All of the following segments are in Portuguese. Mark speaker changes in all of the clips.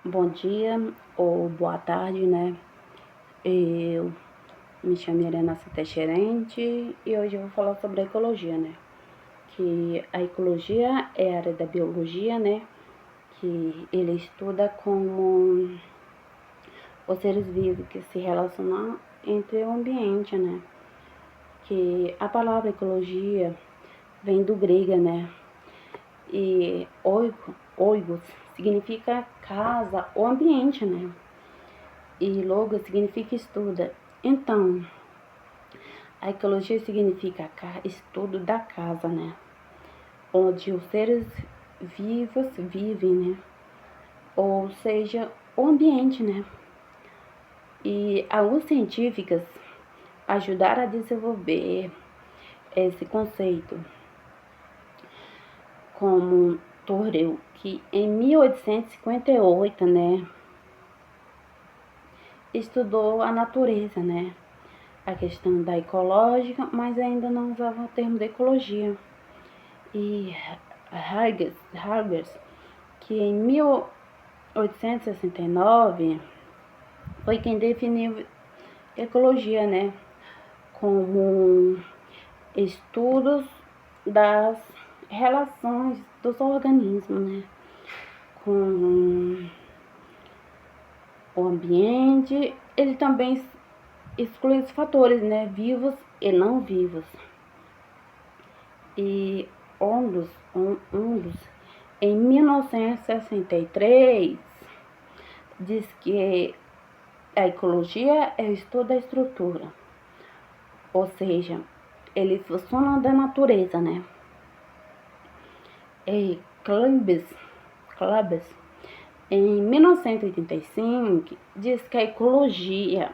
Speaker 1: Bom dia ou boa tarde, né? Eu me chamo Irena Teixeirente e hoje eu vou falar sobre a ecologia, né? Que a ecologia é a área da biologia, né? Que ele estuda como os seres vivos que se relacionam entre o ambiente, né? Que a palavra ecologia vem do grego, né? E oikos significa casa ou ambiente, né? E logo significa estuda. Então, a ecologia significa estudo da casa, né? Onde os seres vivos vivem, né? Ou seja, o ambiente, né? E alguns científicos ajudaram a desenvolver esse conceito, como Torrell, que em 1858, né, estudou a natureza, né? A questão da ecológica, mas ainda não usava o termo de ecologia. E Hargers, que em 1869 foi quem definiu ecologia, né? Como estudos das relações dos organismos, né? Com o ambiente. Ele também exclui os fatores, né? Vivos e não vivos. E Ondos, em 1963, diz que a ecologia é o estudo da estrutura, ou seja, eles funcionam da natureza, né? E Klebs, em 1985, diz que a ecologia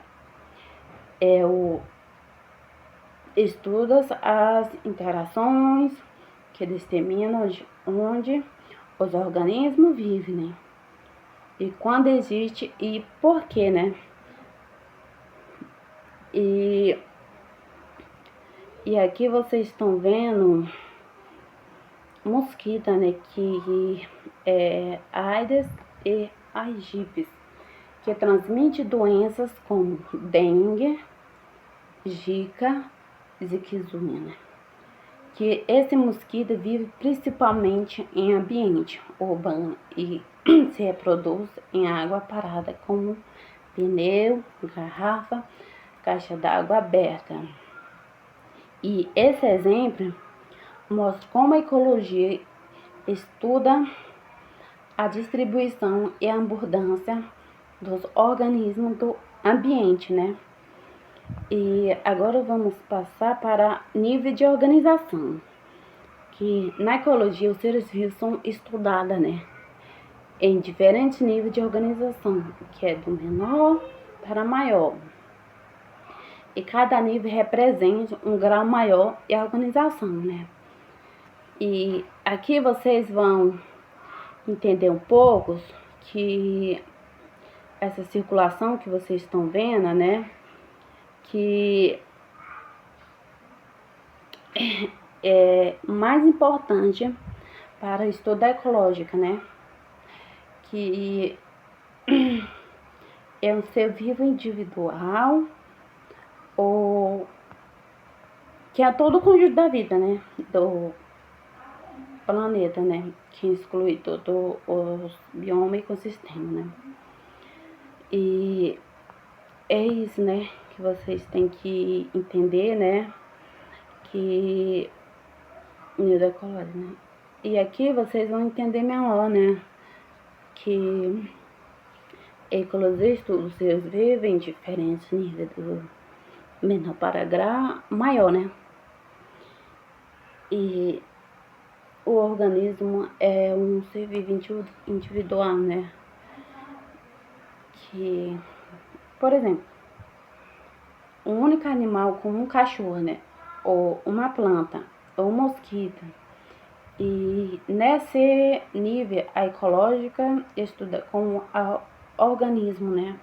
Speaker 1: é o estuda as interações que determinam onde os organismos vivem, né? E quando existe e por quê, né? E aqui vocês estão vendo mosquita, né? Que é Aedes e aegypti, que transmite doenças como dengue, zika, ziquezia, né? Que esse mosquito vive principalmente em ambiente urbano e se reproduz em água parada, como pneu, garrafa, caixa d'água aberta. E esse exemplo mostra como a ecologia estuda a distribuição e a abundância dos organismos do ambiente, né? E agora vamos passar para nível de organização, que na ecologia os seres vivos são estudados, né? Em diferentes níveis de organização, que é do menor para maior. E cada nível representa um grau maior de organização, né? E aqui vocês vão entender um pouco que essa circulação que vocês estão vendo, né? Que é mais importante para o estudo da ecológica, né? Que é um ser vivo individual, ou que é todo o conjunto da vida, né? Do planeta, né? Que exclui todo o bioma e ecossistema, né? E é isso, né? Que vocês têm que entender, né? Que unida ecológica, né? E aqui vocês vão entender melhor, né? Que ecologistas, os seres vivem em diferentes níveis do menor para grau maior, né? E o organismo é um ser vivo individual, né? Que, por exemplo, um único animal como um cachorro, né? Ou uma planta, ou um mosquito. E nesse nível, a ecológica estuda como o organismo, né?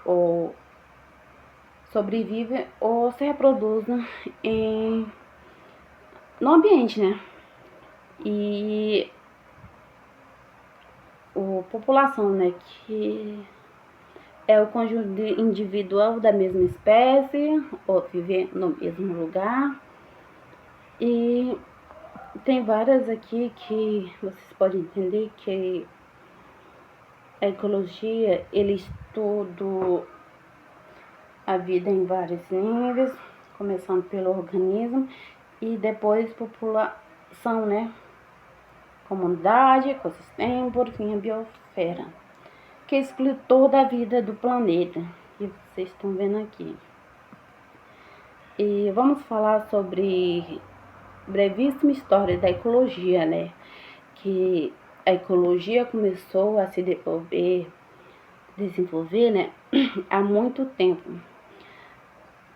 Speaker 1: Ou sobrevive ou se reproduz no ambiente, né? E população, né, que é o conjunto individual da mesma espécie, ou viver no mesmo lugar. E tem várias aqui que vocês podem entender que a ecologia, ele estuda a vida em vários níveis, começando pelo organismo e depois população, né? Comunidade, ecossistema, por fim a biosfera, que exclui toda a vida do planeta, que vocês estão vendo aqui. E vamos falar sobre brevíssima história da ecologia, né? Que a ecologia começou a se desenvolver, né? Há muito tempo.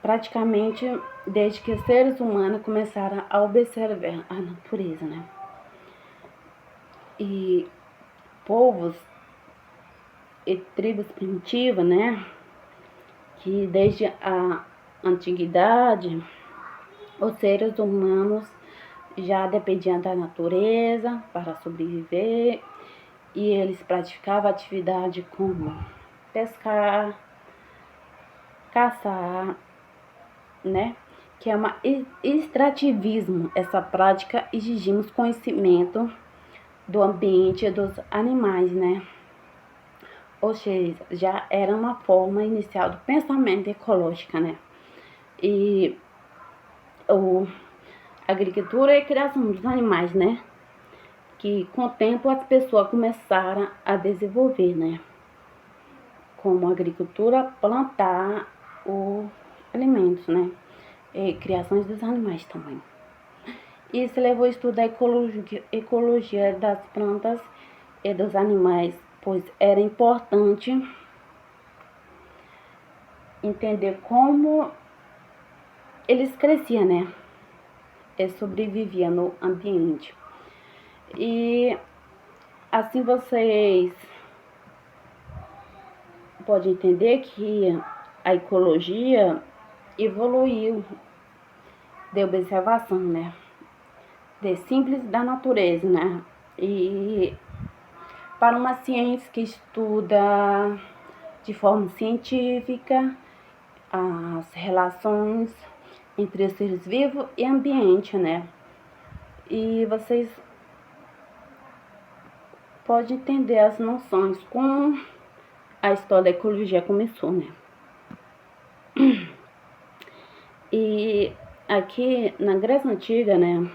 Speaker 1: Praticamente desde que os seres humanos começaram a observar a natureza, né? E povos e tribos primitivas, né? Que desde a antiguidade, os seres humanos já dependiam da natureza para sobreviver e eles praticavam atividade como pescar, caçar, né? Que é uma extrativismo. Essa prática exigimos conhecimento do ambiente e dos animais, né? Ou seja, já era uma forma inicial do pensamento ecológico, né? E a agricultura e a criação dos animais, né? Que com o tempo as pessoas começaram a desenvolver, né? Como a agricultura, plantar os alimentos, né? E criações dos animais também. Isso levou a estudar a ecologia das plantas e dos animais, pois era importante entender como eles cresciam, né? E sobreviviam no ambiente. E assim vocês podem entender que a ecologia evoluiu de observação, né? De simples da natureza, né? E para uma ciência que estuda de forma científica as relações entre os seres vivos e ambiente, né? E vocês podem entender as noções, como a história da ecologia começou, né? E aqui na Grécia Antiga, né?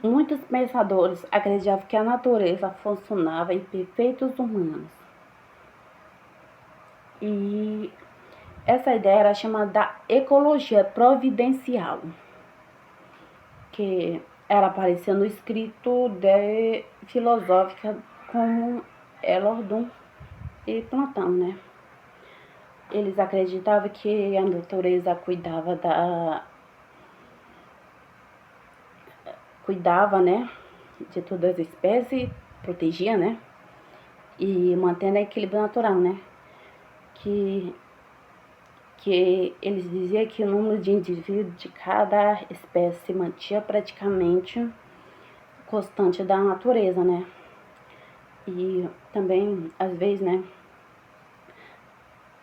Speaker 1: Muitos pensadores acreditavam que a natureza funcionava em perfeitos humanos. E essa ideia era chamada ecologia providencial, que era aparecendo no escrito de filosófica como Elordon e Platão, né? Eles acreditavam que a natureza cuidava, né, de todas as espécies, protegia, né, e mantendo o equilíbrio natural, né, que eles diziam que o número de indivíduos de cada espécie se mantinha praticamente constante da natureza, né, e também, às vezes, né,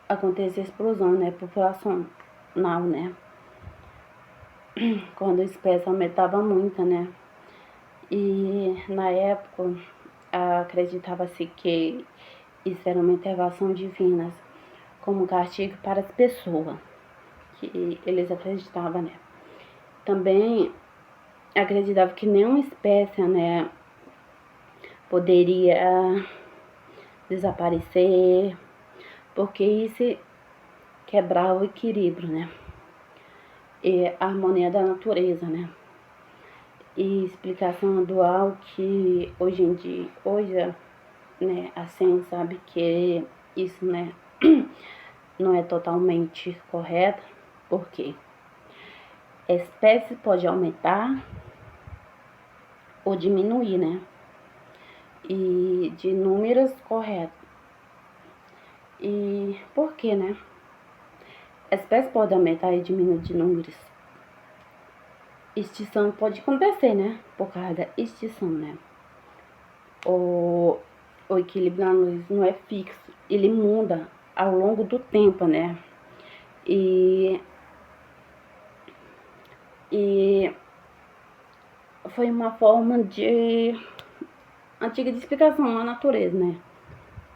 Speaker 1: acontecia explosão, né, populacional, né, quando a espécie aumentava muito, né, e na época acreditava-se que isso era uma intervenção divina, como castigo para as pessoas, que eles acreditavam, né. Também acreditava que nenhuma espécie, né, poderia desaparecer, porque isso quebrava o equilíbrio, né, e a harmonia da natureza, né. E explicação dual que hoje, né, a ciência sabe que isso, né, não é totalmente correto, porque a espécie pode aumentar ou diminuir, né, e de números corretos. E por quê, né? A espécie pode aumentar e diminuir de números. Extinção pode acontecer, né? Por causa da extinção, né? Ou o equilíbrio da luz não é fixo, ele muda ao longo do tempo, né? E foi uma forma de antiga de explicação na natureza, né?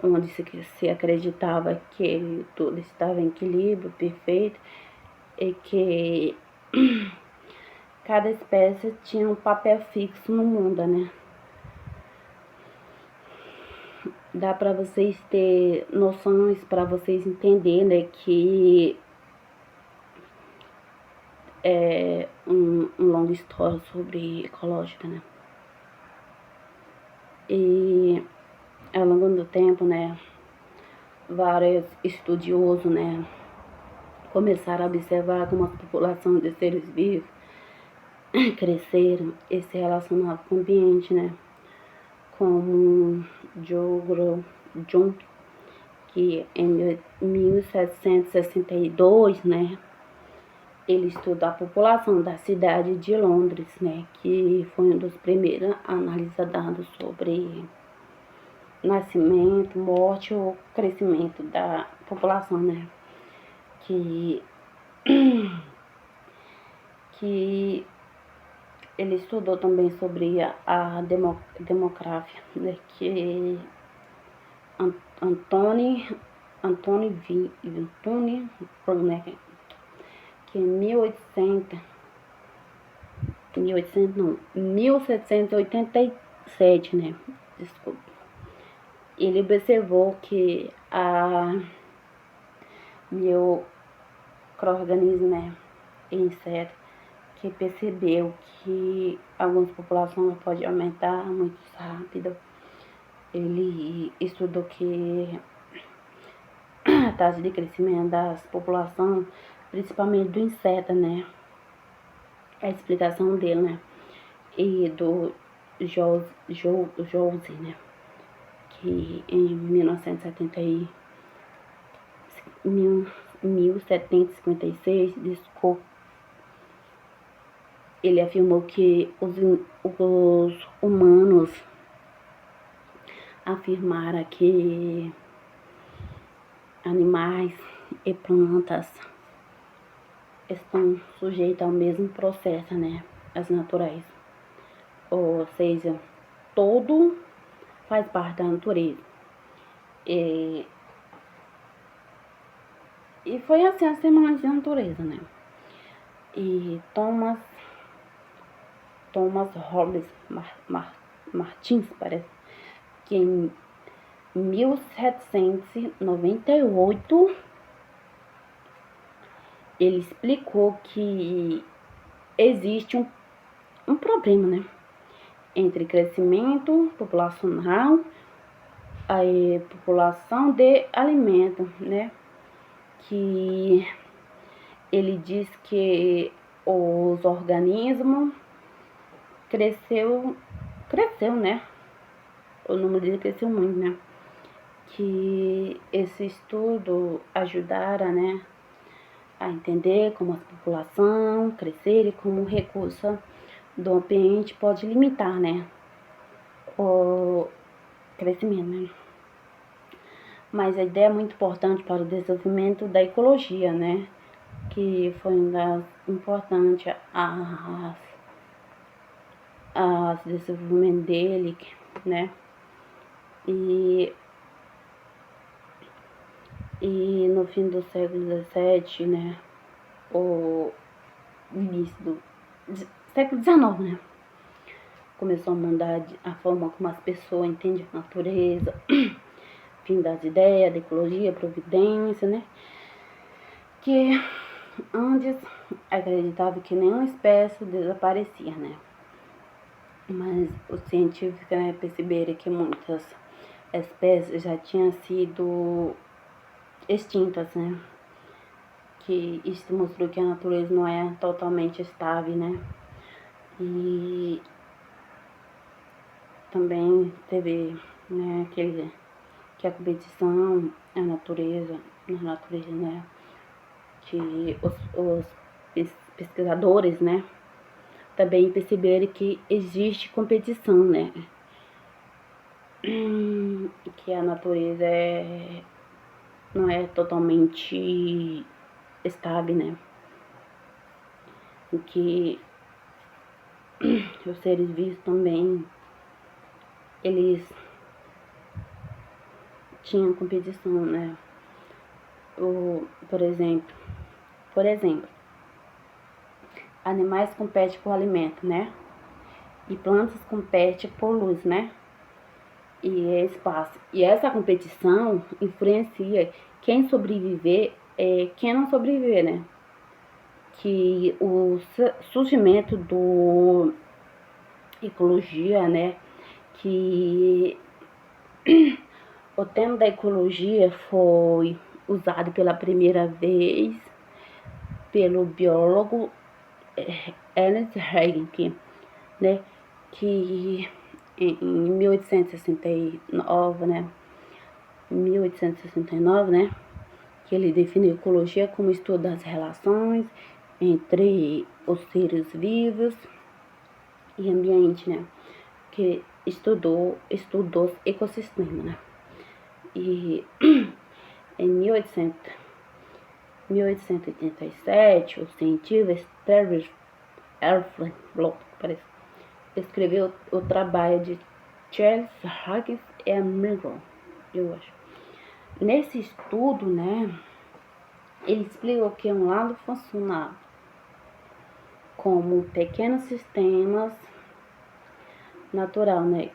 Speaker 1: Onde se acreditava que tudo estava em equilíbrio perfeito e que cada espécie tinha um papel fixo no mundo, né? Dá para vocês ter noções, para vocês entenderem, né, que é uma longa história sobre ecológica, né? E ao longo do tempo, né, vários estudiosos, né, começaram a observar como as populações de seres vivos cresceram e se relacionavam com o ambiente, né? Como Jogro Jung, que em 1762, né, ele estudou a população da cidade de Londres, né, que foi um dos primeiros a analisar dados sobre nascimento, morte ou crescimento da população, né, que ele estudou também sobre a demografia, né, que Antônio né, que em 1787, né, desculpa, ele observou que a micro-organismo, né, inseto, que percebeu que algumas populações podem aumentar muito rápido. Ele estudou que a taxa de crescimento das populações, principalmente do inseto, né, a explicação dele, né, e do Jose, né, que em 1756, ele afirmou que os humanos afirmaram que animais e plantas estão sujeitos ao mesmo processo, né, as naturais. Ou seja, todo faz parte da natureza. E foi assim a semana de natureza, né? E Thomas Hobbes Martins, parece, que em 1798 ele explicou que existe um problema, né, entre crescimento populacional e população de alimento, né, que ele diz que os organismos cresceu, né, o número dele cresceu muito, né, que esse estudo ajudara, né, a entender como a população crescer e como o recurso do ambiente pode limitar, né, o crescimento, né. Mas a ideia é muito importante para o desenvolvimento da ecologia, né, que foi uma das importantes a desenvolvimento dele, né, e no fim do século XVII, né, o início do século XIX, né, começou a mudar a forma como as pessoas entendem a natureza, fim das ideias, da ecologia, providência, né, que antes acreditava que nenhuma espécie desaparecia, né, mas os científicos, né, perceberam que muitas espécies já tinham sido extintas, né, que isso mostrou que a natureza não é totalmente estável, né, e também teve, né, que a competição na natureza, né, que os pesquisadores, né, também perceberam que existe competição, né, que a natureza não é totalmente estável, né? Que os seres vivos também, eles tinham competição, né? Por exemplo, animais competem por alimento, né? E plantas competem por luz, né? E espaço. E essa competição influencia quem sobreviver e quem não sobreviver, né? Que o surgimento do ecologia, né? Que o tema da ecologia foi usado pela primeira vez pelo biólogo Ernest Heinck, né? Que em 1869, né? 1869, né? Que ele definiu ecologia como estudo das relações entre os seres vivos e ambiente, né? Que estudou os ecossistemas, né? E em 1887, o cientista Sterling Bloch escreveu o trabalho de Charles Huggins e Milgrom, eu acho. Nesse estudo, né, ele explicou que um lado funciona como pequenos sistemas natural, né,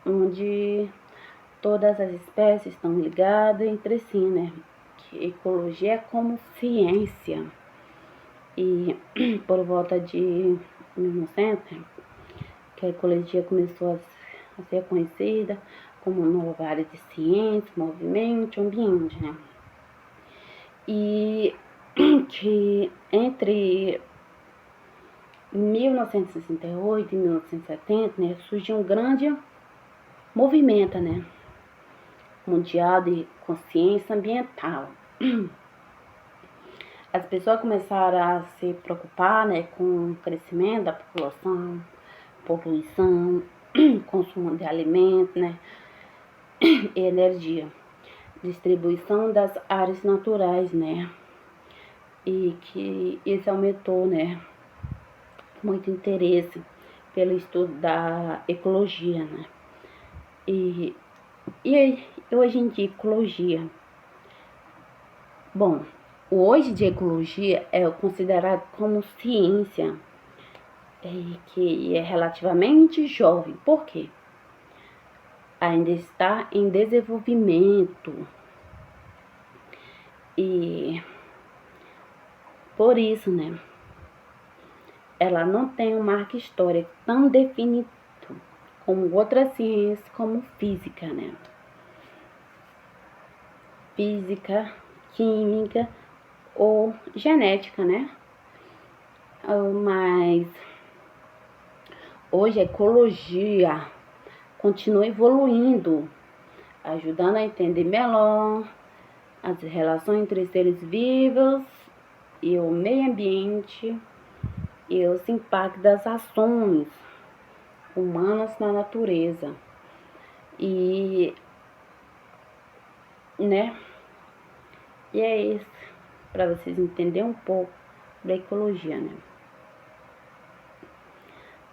Speaker 1: onde todas as espécies estão ligadas entre si, né, que ecologia é como ciência. E por volta de 1900, que a ecologia começou a ser conhecida como nova área de ciência, movimento, ambiente, né? E que entre 1968 e 1970, né, surgiu um grande movimento, né, mundial de consciência ambiental. As pessoas começaram a se preocupar, né, com o crescimento da população, poluição, consumo de alimentos, né, e energia, distribuição das áreas naturais, né, e que isso aumentou, né, muito interesse pelo estudo da ecologia, né, e hoje em dia ecologia, bom, o hoje de ecologia é considerado como ciência que é relativamente jovem. Por quê? Ainda está em desenvolvimento. E por isso, né, ela não tem um marco histórico tão definido como outras ciências, como física, né? Física, química ou genética, né? Mas hoje a ecologia continua evoluindo, ajudando a entender melhor as relações entre seres vivos e o meio ambiente e os impactos das ações humanas na natureza. E, né? E é isso, para vocês entenderem um pouco da ecologia, né?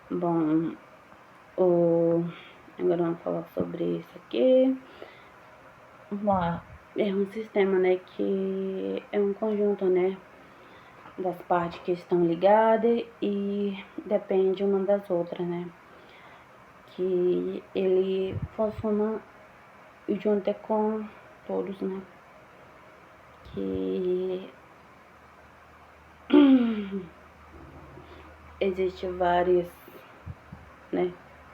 Speaker 1: Bom, agora vamos falar sobre isso aqui. É um sistema, né, que é um conjunto, né, das partes que estão ligadas e depende uma das outras, né? Que ele funciona junto com todos, né? Que existe vários, né,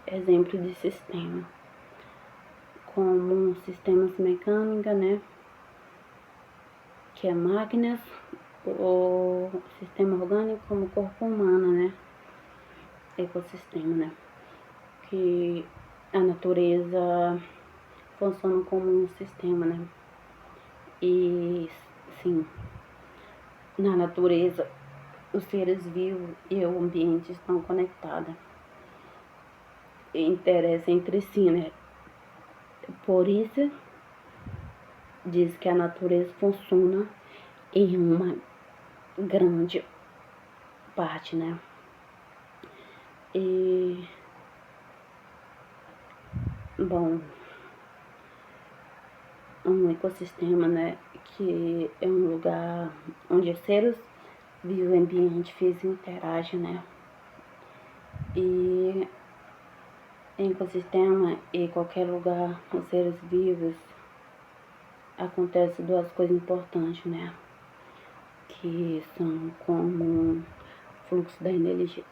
Speaker 1: exemplos de sistema, como sistemas mecânicos, né, que é máquinas, o sistema orgânico como corpo humano, né, ecossistema, né, que a natureza funciona como um sistema, né, e sim, na natureza os seres vivos e o ambiente estão conectados, interessa entre si, né, Por isso, diz que a natureza funciona em uma grande parte, né? E, bom, um ecossistema, né, que é um lugar onde os seres vivos, o ambiente físico interagem, né? E em ecossistema e qualquer lugar com seres vivos acontece duas coisas importantes, né? Que são como o fluxo da energia,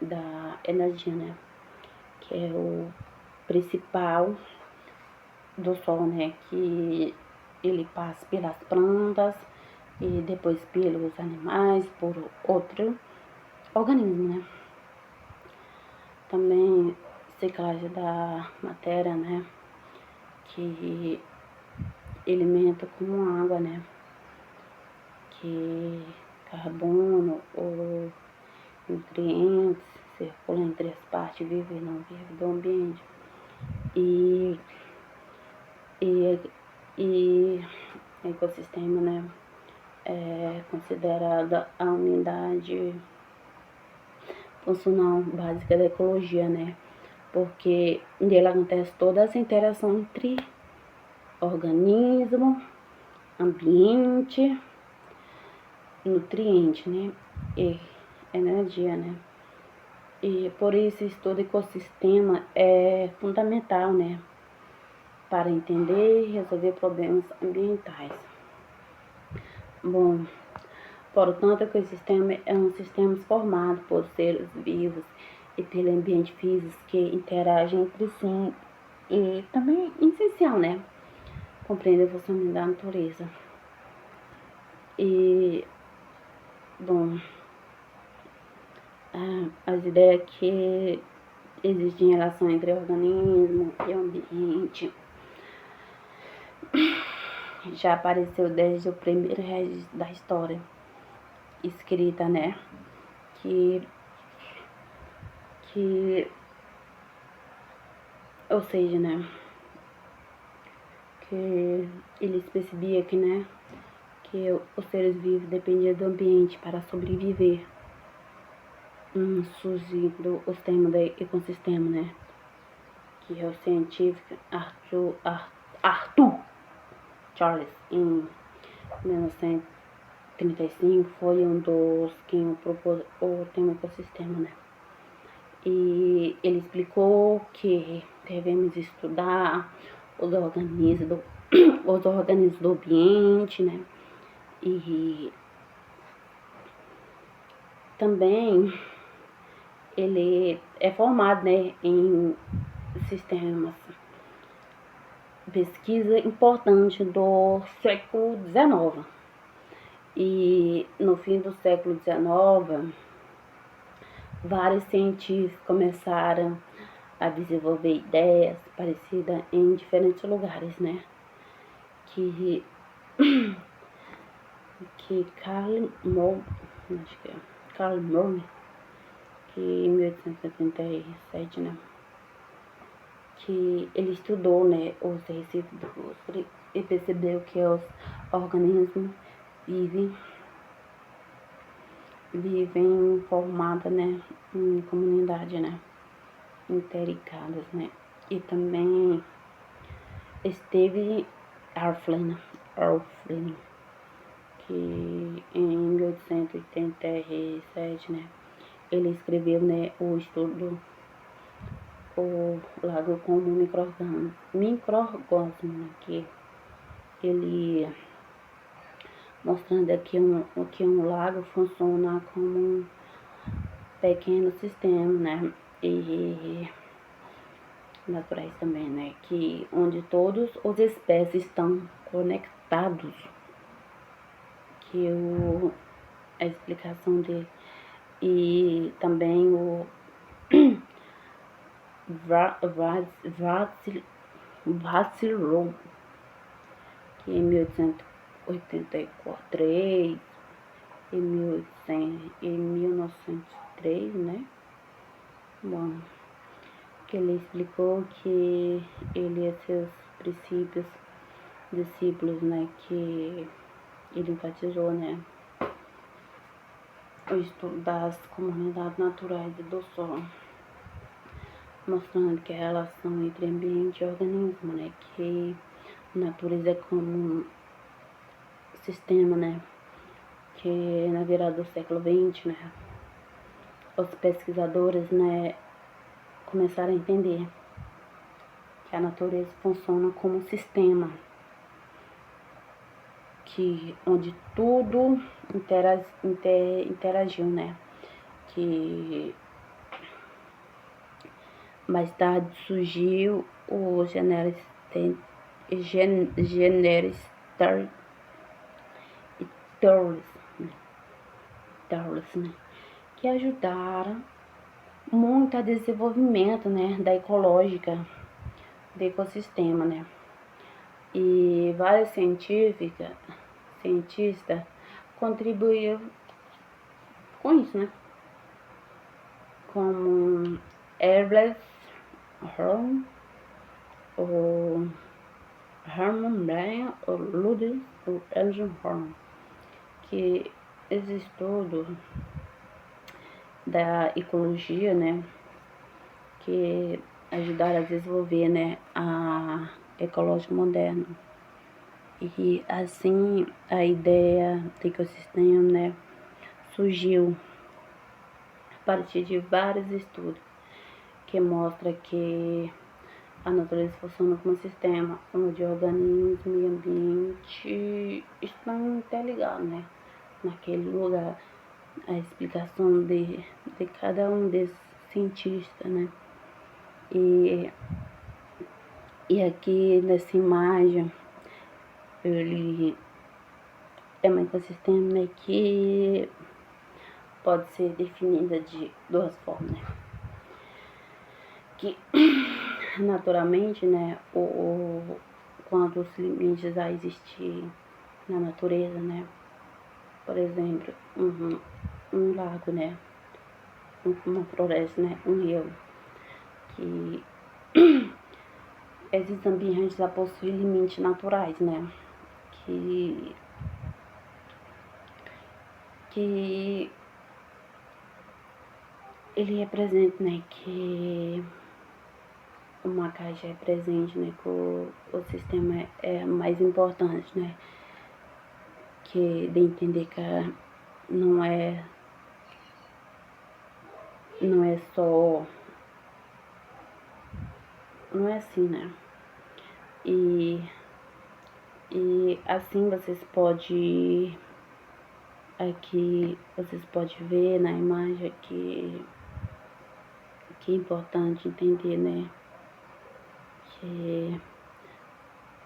Speaker 1: né? Que é o principal do sol, né? Que ele passa pelas plantas e depois pelos animais, por outro organismo, né? Também secagem da matéria, né? Que elemento como água, né? Que carbono ou nutrientes circulam entre as partes vivas e não vivas do ambiente. E, e, e ecossistema, né? É considerada a unidade funcional básica da ecologia, né? Porque nele acontece toda essa interação entre organismo, ambiente, nutriente, né? E energia, né? E por isso estudo ecossistema é fundamental, né? Para entender e resolver problemas ambientais. Bom, portanto, o ecossistema é um sistema formado por seres vivos e pelo ambiente físico que interagem entre si e também é essencial, né? Compreender o funcionamento da natureza. E, bom, as ideias que existem relação entre organismo e ambiente já apareceu desde o primeiro registro da história escrita, né? Que, ou seja, né? Que eles percebiam que, né? Que os seres vivos dependiam do ambiente para sobreviver. Surgindo os termos do ecossistema, né? Que é o científico Arthur Charles, em 1935, foi um dos que propôs o termo ecossistema, né? E ele explicou que devemos estudar os organismos do, os organismos do ambiente, né? E também ele é formado, né, em sistemas, pesquisa importante do século XIX. E no fim do século XIX, vários cientistas começaram a desenvolver ideias parecidas em diferentes lugares, né? Que Carl Moore, que em 1877, né? Que ele estudou, né, os recifes do fósforo e percebeu que os organismos vivem formadas, né, em comunidade, né, interligadas, né. E também Steve Arflin, que em 1887, né, ele escreveu, né, o estudo o lago como microorganismo, né, que ele mostrando aqui que um lago funciona como um pequeno sistema, né, e naturais também, né, que onde todos os espécies estão conectados, que a explicação dele e também o Vassiliou, que em 1883, em 1903, né? Bom, que ele explicou que ele e seus princípios, discípulos, né, que ele enfatizou, né, o estudo das comunidades naturais do Sol, mostrando que a relação entre ambiente e organismo, né, que a natureza é como um sistema, né, que na virada do século XX, né, os pesquisadores, né, começaram a entender que a natureza funciona como um sistema onde tudo interagiu, né? Que mais tarde surgiu o Taurus, né? Que ajudaram muito a desenvolvimento, né, da ecológica do ecossistema, né? E vários cientistas contribuíram com isso, né? Como Herbert Hörn, o Hermann Bain, o Ludwig, o Elton Horn, que esse estudo da ecologia, né, que ajudaram a desenvolver, né, a ecologia moderna. E assim a ideia do ecossistema, né, surgiu a partir de vários estudos que mostra que a natureza funciona como um sistema onde organismo e ambiente estão interligados, né, naquele lugar. A explicação de cada um desses cientistas, né. E aqui nessa imagem, ele é um ecossistema, né, que pode ser definida de duas formas, né. Que naturalmente, né, quando os limites a existir na natureza, né, por exemplo, um lago, né, uma floresta, né, um rio, que esses ambientes já possuem limites naturais, né, que ele representa, né, que uma caixa é presente, né, que o sistema é mais importante, né, que de entender que não é só, não é assim, né, e assim vocês podem ver na imagem que é importante entender, né, que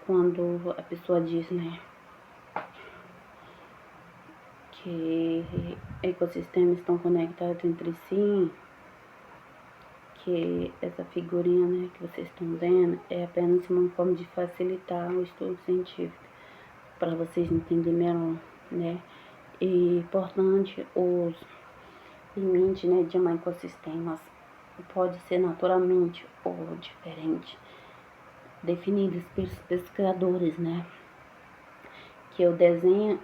Speaker 1: quando a pessoa diz, né, que ecossistemas estão conectados entre si, que essa figurinha, né, que vocês estão vendo é apenas uma forma de facilitar o estudo científico para vocês entenderem melhor, né. E importante, os limites, né, de um ecossistema pode ser naturalmente ou diferente definidos pelos pesquisadores, né, que o desenho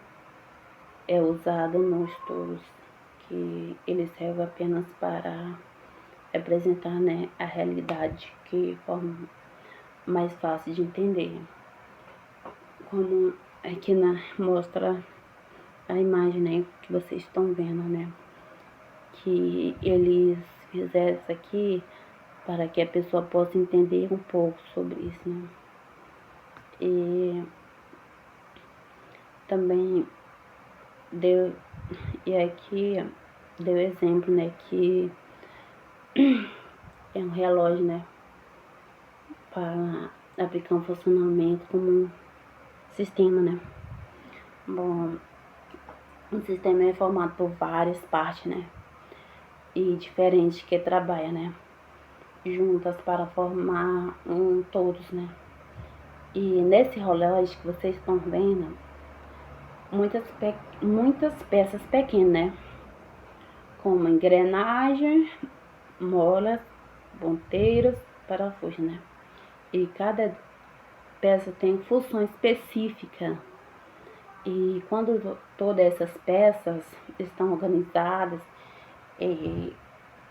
Speaker 1: é usado nos estudos, que ele serve apenas para representar, né, a realidade que forma mais fácil de entender, como aqui mostra a imagem, né, que vocês estão vendo, né, que eles fizeram isso aqui para que a pessoa possa entender um pouco sobre isso, né. E também aqui deu exemplo, né, que é um relógio, né, para aplicar um funcionamento como um sistema, né. Bom, o sistema é formado por várias partes, né, e diferentes que trabalham, né, juntas para formar todos, né. E nesse relógio que vocês estão vendo, muitas peças pequenas, né, como engrenagem, molas, ponteiros, parafusos, né. E cada peças têm função específica. E quando todas essas peças estão organizadas e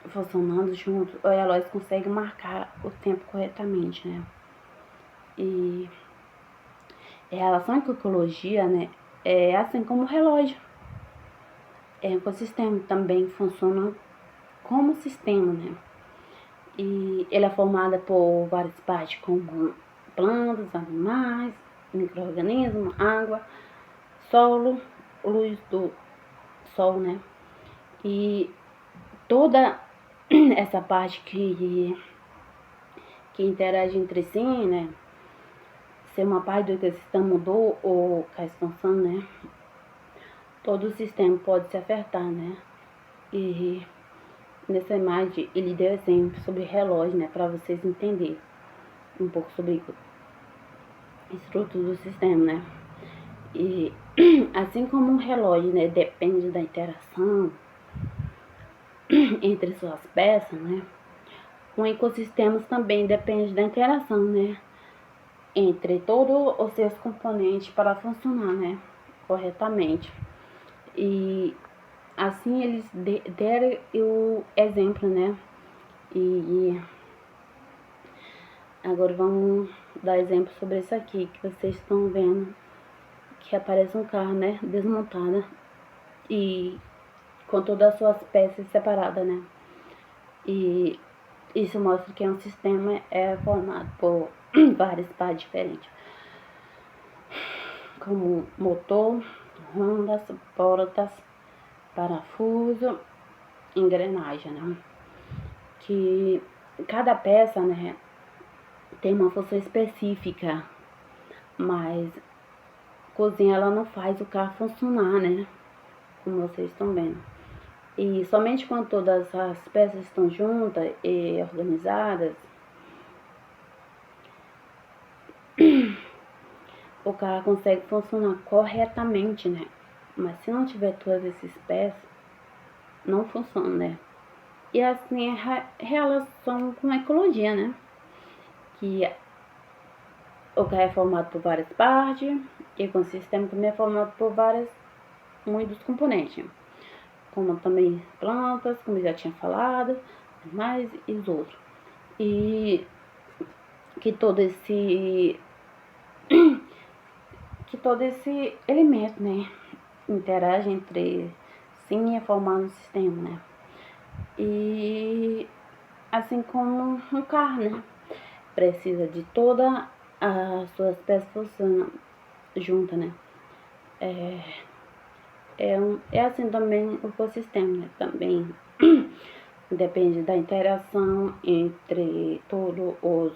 Speaker 1: funcionando juntos, o relógio consegue marcar o tempo corretamente, né? E em relação à ecologia, né, é assim como o relógio. O ecossistema também funciona como sistema, né? E ele é formado por várias partes, como plantas, animais, micro-organismos, água, solo, luz do sol, né? E toda essa parte que interage entre si, né? Se uma parte do ecossistema mudou ou cai expansão, né? Todo o sistema pode se afetar, né? E nessa imagem ele deu exemplo sobre relógio, né? Para vocês entenderem um pouco sobre a estrutura do sistema, né? E assim como um relógio, né, depende da interação entre suas peças, né? Um ecossistema também depende da interação, né, entre todos os seus componentes para funcionar, né, corretamente. E assim eles deram o exemplo, né? E agora vamos dar exemplo sobre isso aqui que vocês estão vendo, que aparece um carro, né, desmontada e com todas as suas peças separadas, né? E isso mostra que é um sistema formado por várias partes diferentes, como motor, rodas, portas, parafuso, engrenagem, né? Que cada peça, né, tem uma função específica, mas a cozinha ela não faz o carro funcionar, né? Como vocês estão vendo. E somente quando todas as peças estão juntas e organizadas, o carro consegue funcionar corretamente, né? Mas se não tiver todas essas peças, não funciona, né? E assim é a relação com a ecologia, né? Que o carro é formado por várias partes e o sistema também é formado por muitos componentes, como também plantas, como eu já tinha falado, animais e os outros. E que todo esse elemento, né, interage entre si e formando um sistema, né? E assim como um carro, né, precisa de todas as suas peças funcionando juntas, né? É assim também o ecossistema, né? Também depende da interação entre todos os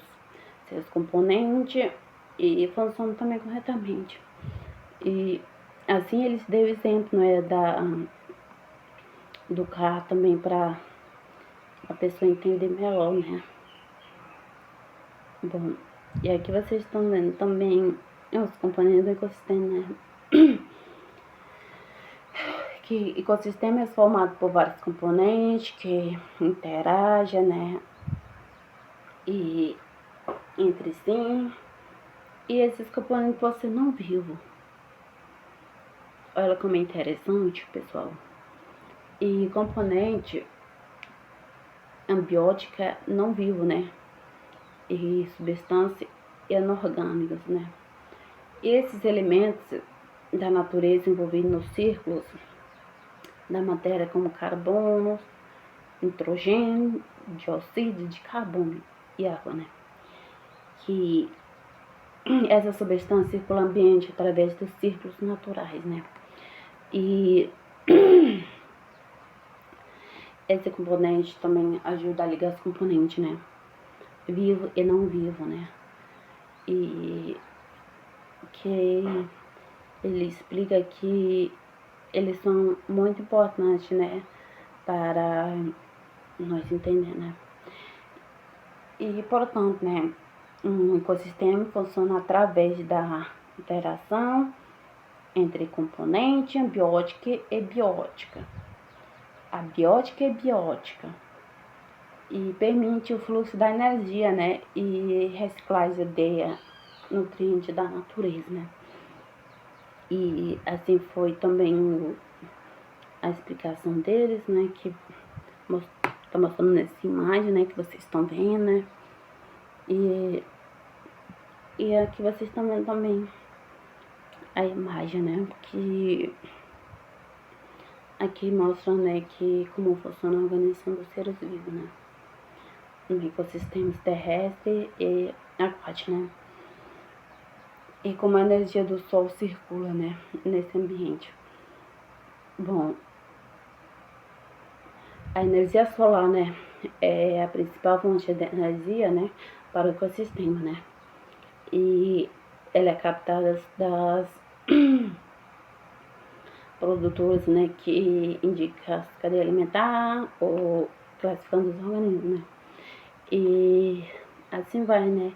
Speaker 1: seus componentes e funciona também corretamente. E assim eles deu exemplo, né, do carro também para a pessoa entender melhor, né? Bom, e aqui vocês estão vendo também os componentes do ecossistema, né? Que ecossistema é formado por vários componentes que interagem, né? E entre si. E esses componentes você não vivo. Olha como é interessante, pessoal. E componente ambiótica não vivo, né? E substâncias inorgânicas, né? E esses elementos da natureza envolvidos nos círculos da matéria, como carbono, nitrogênio, dióxido de carbono e água, né? Que essa substância circula no ambiente através dos círculos naturais, né? E esse componente também ajuda a ligar os componentes, né? Vivo e não vivo, né? E que ele explica que eles são muito importantes, né? Para nós entender, né? E, portanto, né? Um ecossistema funciona através da interação entre componente ambiótica e biótica. Abiótica e biótica. E permite o fluxo da energia, né? E reciclagem nutriente da natureza, né? E assim foi também a explicação deles, né? Que tá mostrando nessa imagem, né? Que vocês estão vendo, né? E aqui vocês estão vendo também a imagem, né? Que aqui mostra, né? Que como funciona a organização dos seres vivos, né? No ecossistema terrestre e aquático, né? E como a energia do Sol circula, né? Nesse ambiente. Bom, a energia solar, né, é a principal fonte de energia, né, para o ecossistema, né, e ela é captada das produtores, né, que indica a cadeia alimentar ou classificando os organismos, né, e assim vai, né,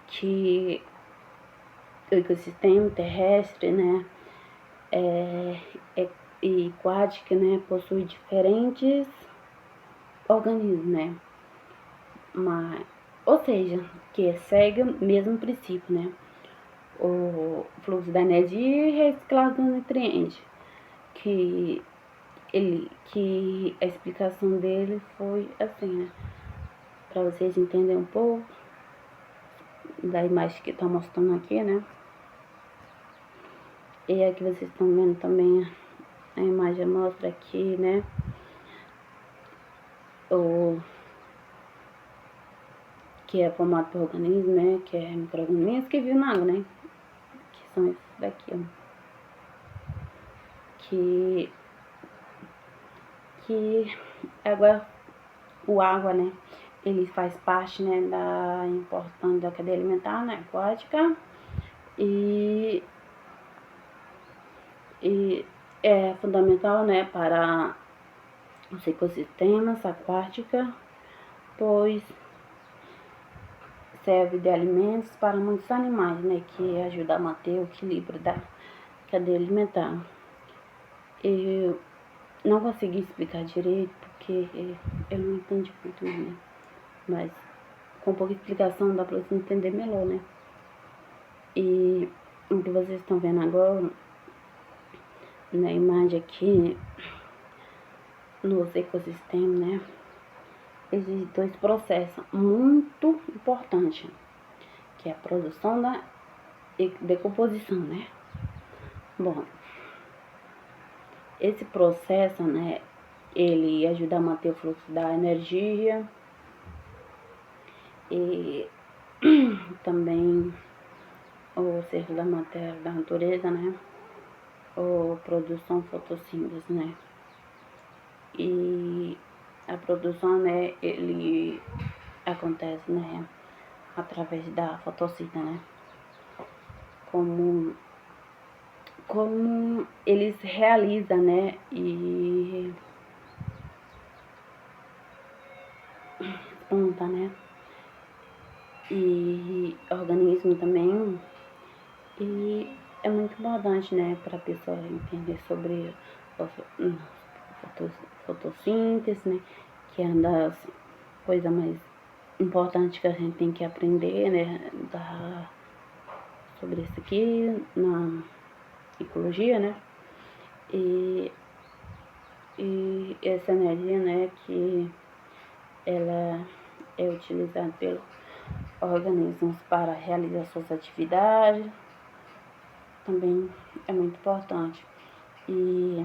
Speaker 1: que o ecossistema terrestre, né, e aquático, né, possui diferentes organismos, né, mas, ou seja, que segue o mesmo princípio, né? O fluxo da energia e reciclagem do nutriente, que a explicação dele foi assim, né? Para vocês entenderem um pouco da imagem que tá mostrando aqui, né? E aqui vocês estão vendo também a imagem mostra aqui, né? O que é formado por organismos, né? Que é micro-organismos que vivem na água, né? Que são esses daqui, ó. Que agora o água, né? Ele faz parte, né, da importância da cadeia alimentar, né, aquática e é fundamental, né, para os ecossistemas aquáticos, pois serve de alimentos para muitos animais, né, que ajuda a manter o equilíbrio da cadeia alimentar. Eu não consegui explicar direito porque eu não entendi muito bem, né, mas com pouca explicação dá para você entender melhor, né. E o que vocês estão vendo agora na imagem aqui nos ecossistemas, né? Existem dois processos muito importantes, que é a produção da e decomposição, né? Bom, esse processo, né, ele ajuda a manter o fluxo da energia e também o ciclo da matéria da natureza, né? Ou produção fotossíntese, né? E a produção, né, ele acontece, né, através da fotossíntese, né? Como eles realizam, né, e planta, né, e organismo também, e é muito importante, né, para a pessoa entender sobre a fotossíntese, né, que é uma das coisas mais importantes que a gente tem que aprender, né, sobre isso aqui na ecologia, né, e essa energia, né, que ela é utilizada pelos organismos para realizar suas atividades, também é muito importante. E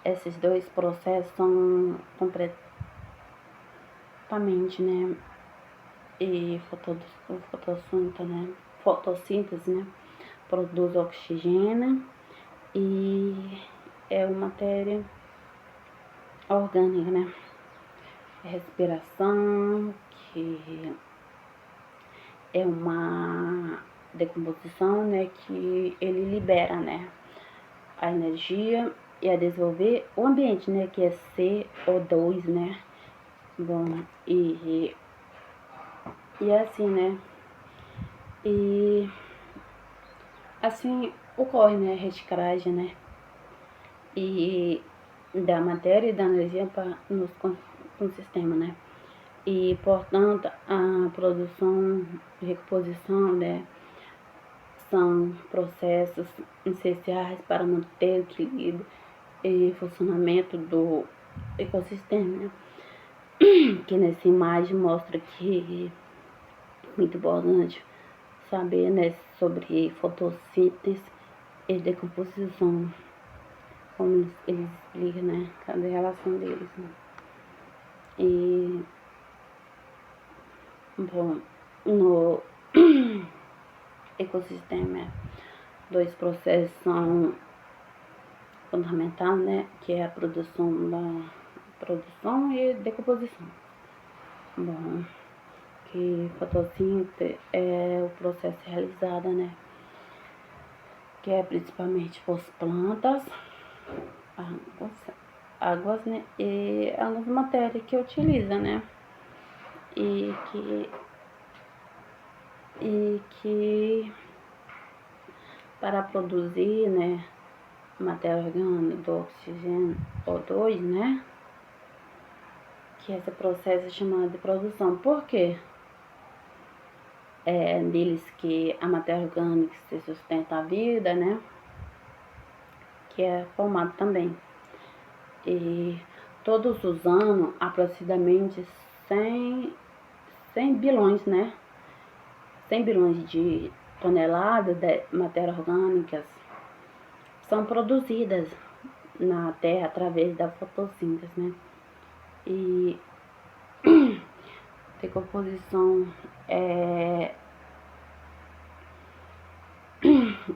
Speaker 1: esses dois processos são completamente, né, e fotossíntese, né, produz oxigênio e é uma matéria orgânica, né, respiração, que é uma decomposição, né, que ele libera, né, a energia e a desenvolver o ambiente, né, que é CO2, né. Bom, e assim, né, e assim ocorre, né, a reciclagem, né, e da matéria e da energia para no sistema, né. E, portanto, a produção e recomposição, né, são processos essenciais para manter o equilíbrio e funcionamento do ecossistema, né? Que nessa imagem mostra que é muito importante saber, né, sobre fotossíntese e decomposição, como eles explicam, né, cada relação deles, né? E, bom, no ecossistema, dois processos são fundamentais, né, que é a produção e decomposição. Bom, que fotossíntese é o processo realizado, né, que é principalmente por plantas, águas, né, e algumas matérias que utiliza, né, e que para produzir, né, matéria orgânica do oxigênio O2, né, que esse processo é chamado de produção. Por quê? É neles que a matéria orgânica se sustenta a vida, né, que é formado também. E todos os anos, aproximadamente 100 bilhões, né, 100 bilhões de toneladas de matéria orgânicas são produzidas na Terra através da fotossíntese, né? E decomposição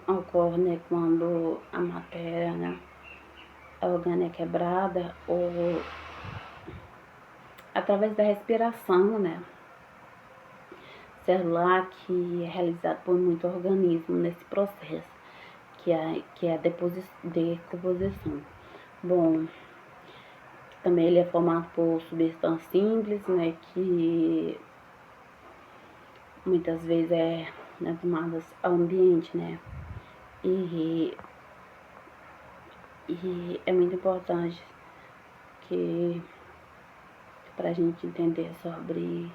Speaker 1: ocorre, né, quando a matéria, né, orgânica é quebrada ou através da respiração, né, celular, que é realizado por muito organismo nesse processo, que é a decomposição. Bom, também ele é formado por substâncias simples, né, que muitas vezes né, tomadas ao ambiente, né, e é muito importante que para a gente entender sobre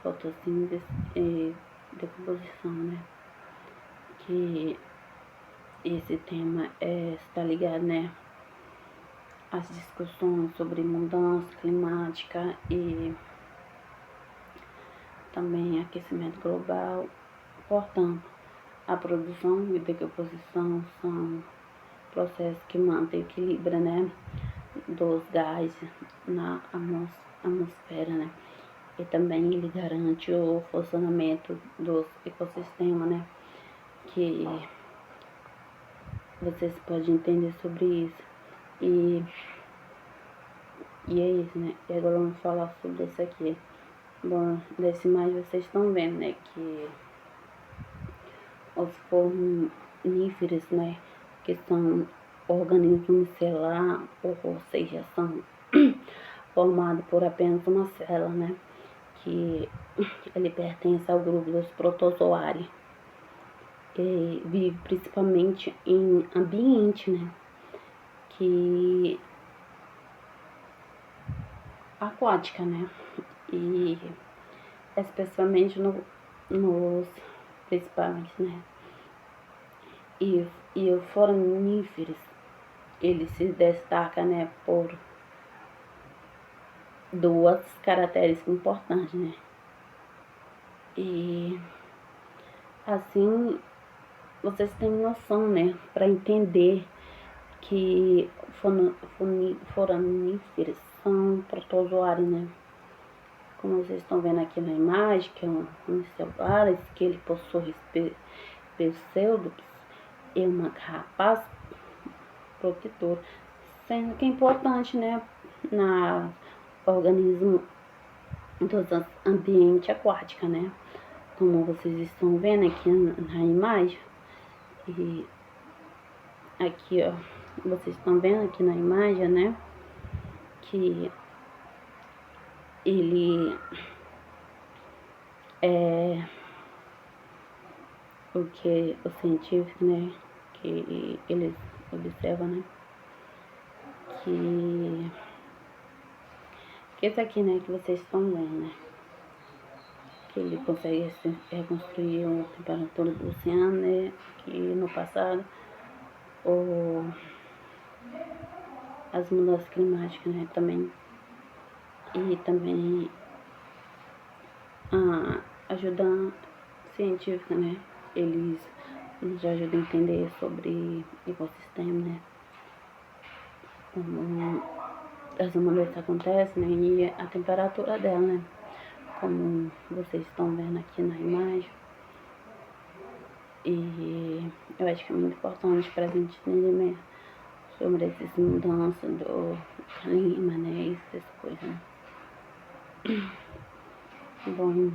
Speaker 1: fotossíntese e decomposição, né, que esse tema está ligado, né, às discussões sobre mudança climática e também aquecimento global. Portanto, a produção e decomposição são processos que mantêm o equilíbrio, né, dos gases na atmosfera, né, e também ele garante o funcionamento dos ecossistemas, né, que vocês podem entender sobre isso. E é isso, né, e agora vamos falar sobre isso aqui. Bom, desse mais vocês estão vendo, né, que os forníferos, né, que são organismos celular, ou seja, são formados por apenas uma célula, né, que ele pertence ao grupo dos protozoários, e vive principalmente em ambiente, né, que aquática, né, e especialmente nos principais, né, e os forníferos, ele se destaca, né, por duas características importantes, né, e assim vocês têm noção, né, para entender que forníferos são protozoários, né, como vocês estão vendo aqui na imagem, que é um celular, que ele possui pseudopus e uma carrapaça protetor, sendo que é importante, né, na organismo dos ambiente aquático, né, como vocês estão vendo aqui na imagem. E aqui, ó, vocês estão vendo aqui na imagem, né, que ele é o que o científico, né, que eles observam, né, que Esse aqui, né, que vocês estão vendo, né? Que ele consegue reconstruir a temperatura do oceano, né? Que no passado, ou as mudanças climáticas, né? Também. E também a ajuda científica, né? Eles nos ajudam a entender sobre ecossistema, né? Como as mudanças acontecem, né? E a temperatura dela, né? Como vocês estão vendo aqui na imagem. E eu acho que é muito importante para a gente entender mesmo sobre essas mudanças do clima, né? Essas coisas, né? Bom,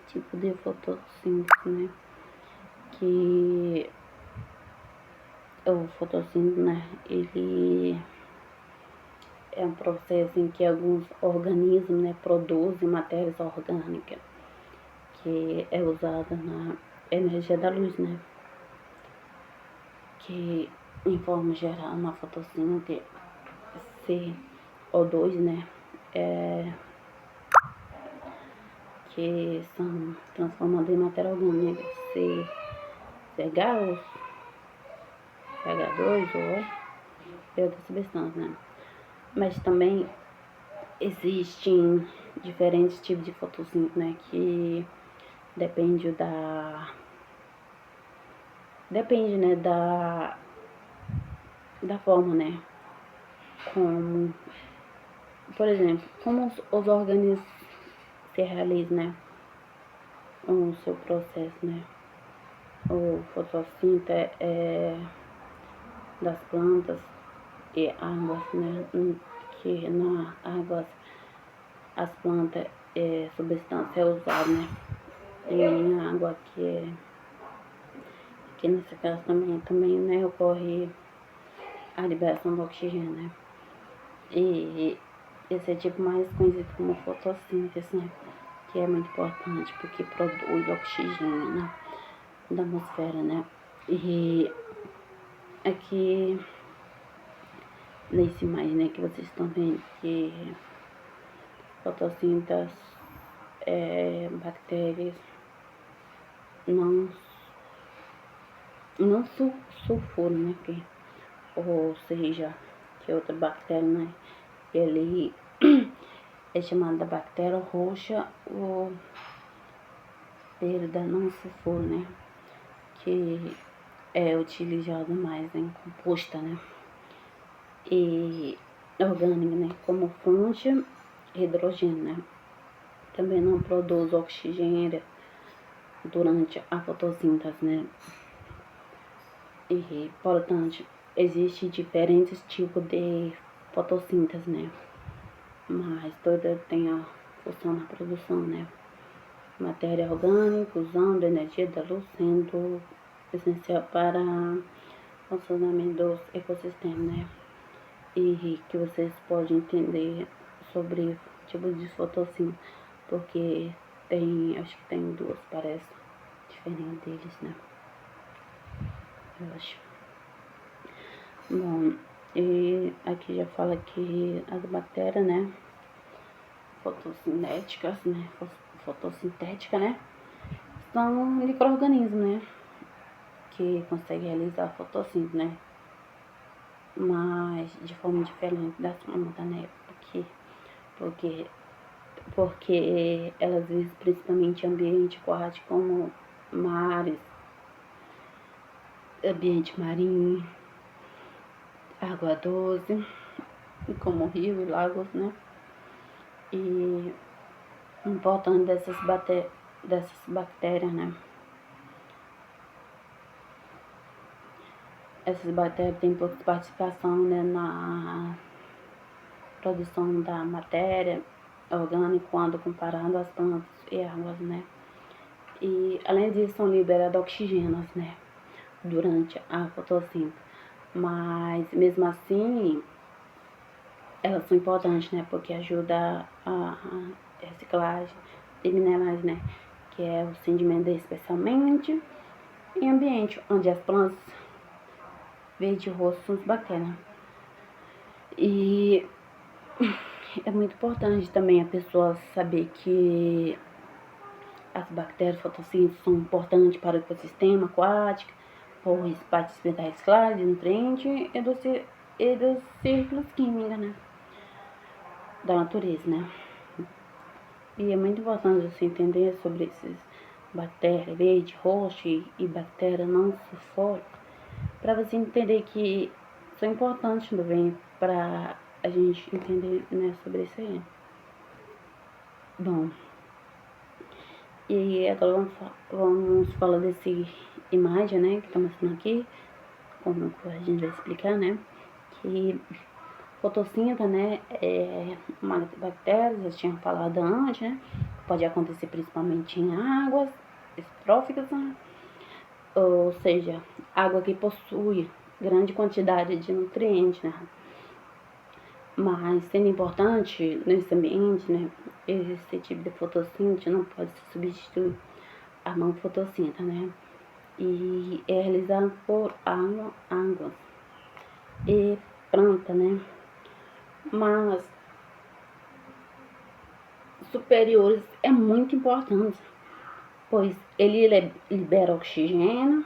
Speaker 1: tipo de fotossíntese, né? Que o fotossíntese, né? Ele é um processo em que alguns organismos, né, produzem matérias orgânicas, que é usada na energia da luz, né? Que em forma geral na fotossíntese CO2, né? Que são transformados em matéria orgânica, CH ou CH2 ou outra substância, né? Mas também existem diferentes tipos de fotossíntese, né? Que depende, né, da forma, né? Como, por exemplo, como os organismos se realizam, né? O seu processo, né? O fotossíntese das plantas e águas, né? Que na água as plantas substância é usada, né? Em água que nesse caso também, né, ocorre a liberação do oxigênio, né? E esse é tipo mais conhecido como fotossíntese, né? Que é muito importante porque produz oxigênio, né, da atmosfera, né? E aqui nesse imagem, né, que vocês estão vendo que fotossíntese bactérias não sulfuro, né? Ou seja, que outra bactéria, né? Ele é chamada bactéria roxa ou perda não sulfuro, né? Que é utilizado mais em composta, né? E orgânica, né? Como fonte hidrogênio, né? Também não produz oxigênio durante a fotossíntese, né? E, portanto, existem diferentes tipos de fotossíntese, né? Mas toda tem a função na produção, né? Matéria orgânica usando energia da luz, sendo essencial para o funcionamento dos ecossistemas, né? E que vocês podem entender sobre tipos de fotossíntese, porque acho que tem duas, parece, diferentes deles, né? Eu acho. Bom, e aqui já fala que as bactérias, né, fotossintéticas, né, fotossintética, né, são micro-organismos, né, que conseguem realizar a fotossíntese, né, mas de forma diferente das plantas, né, porque elas vivem principalmente em ambiente aquático, como mares, ambiente marinho, água doce, como rio e lagos, né? E o importante dessas bactérias, né? Essas bactérias têm pouca participação, né, na produção da matéria orgânica quando comparado às plantas e águas, né? E além disso são liberados oxigênios, né? Durante a fotossíntese. Mas mesmo assim elas são importantes, né? Porque ajuda a reciclagem de minerais, né? Que é o sedimento, especialmente em ambiente onde as plantas verde rosto são as bactérias. E muito importante também a pessoa saber que as bactérias fotossíntese são importantes para o ecossistema aquático, pois participam da reciclagem de nutrientes e dos círculos químicos, né, da natureza, né. E é muito importante você entender sobre esses bactérias verde, roxa e bactérias não sulfúricas, para você entender que são importantes também para a gente entender, né, sobre isso aí. Bom, e agora vamos falar desse imagem, né, que tá mostrando aqui, como a gente vai explicar, né, que fotossíntese, né, é uma bactéria, já tinha falado antes, né, pode acontecer principalmente em águas estróficas, né, ou seja, água que possui grande quantidade de nutrientes, né, mas sendo importante nesse ambiente, né, esse tipo de fotossíntese não pode substituir a não fotossíntese, né, e é realizado por águas e planta, né, mas superiores é muito importante, pois ele libera oxigênio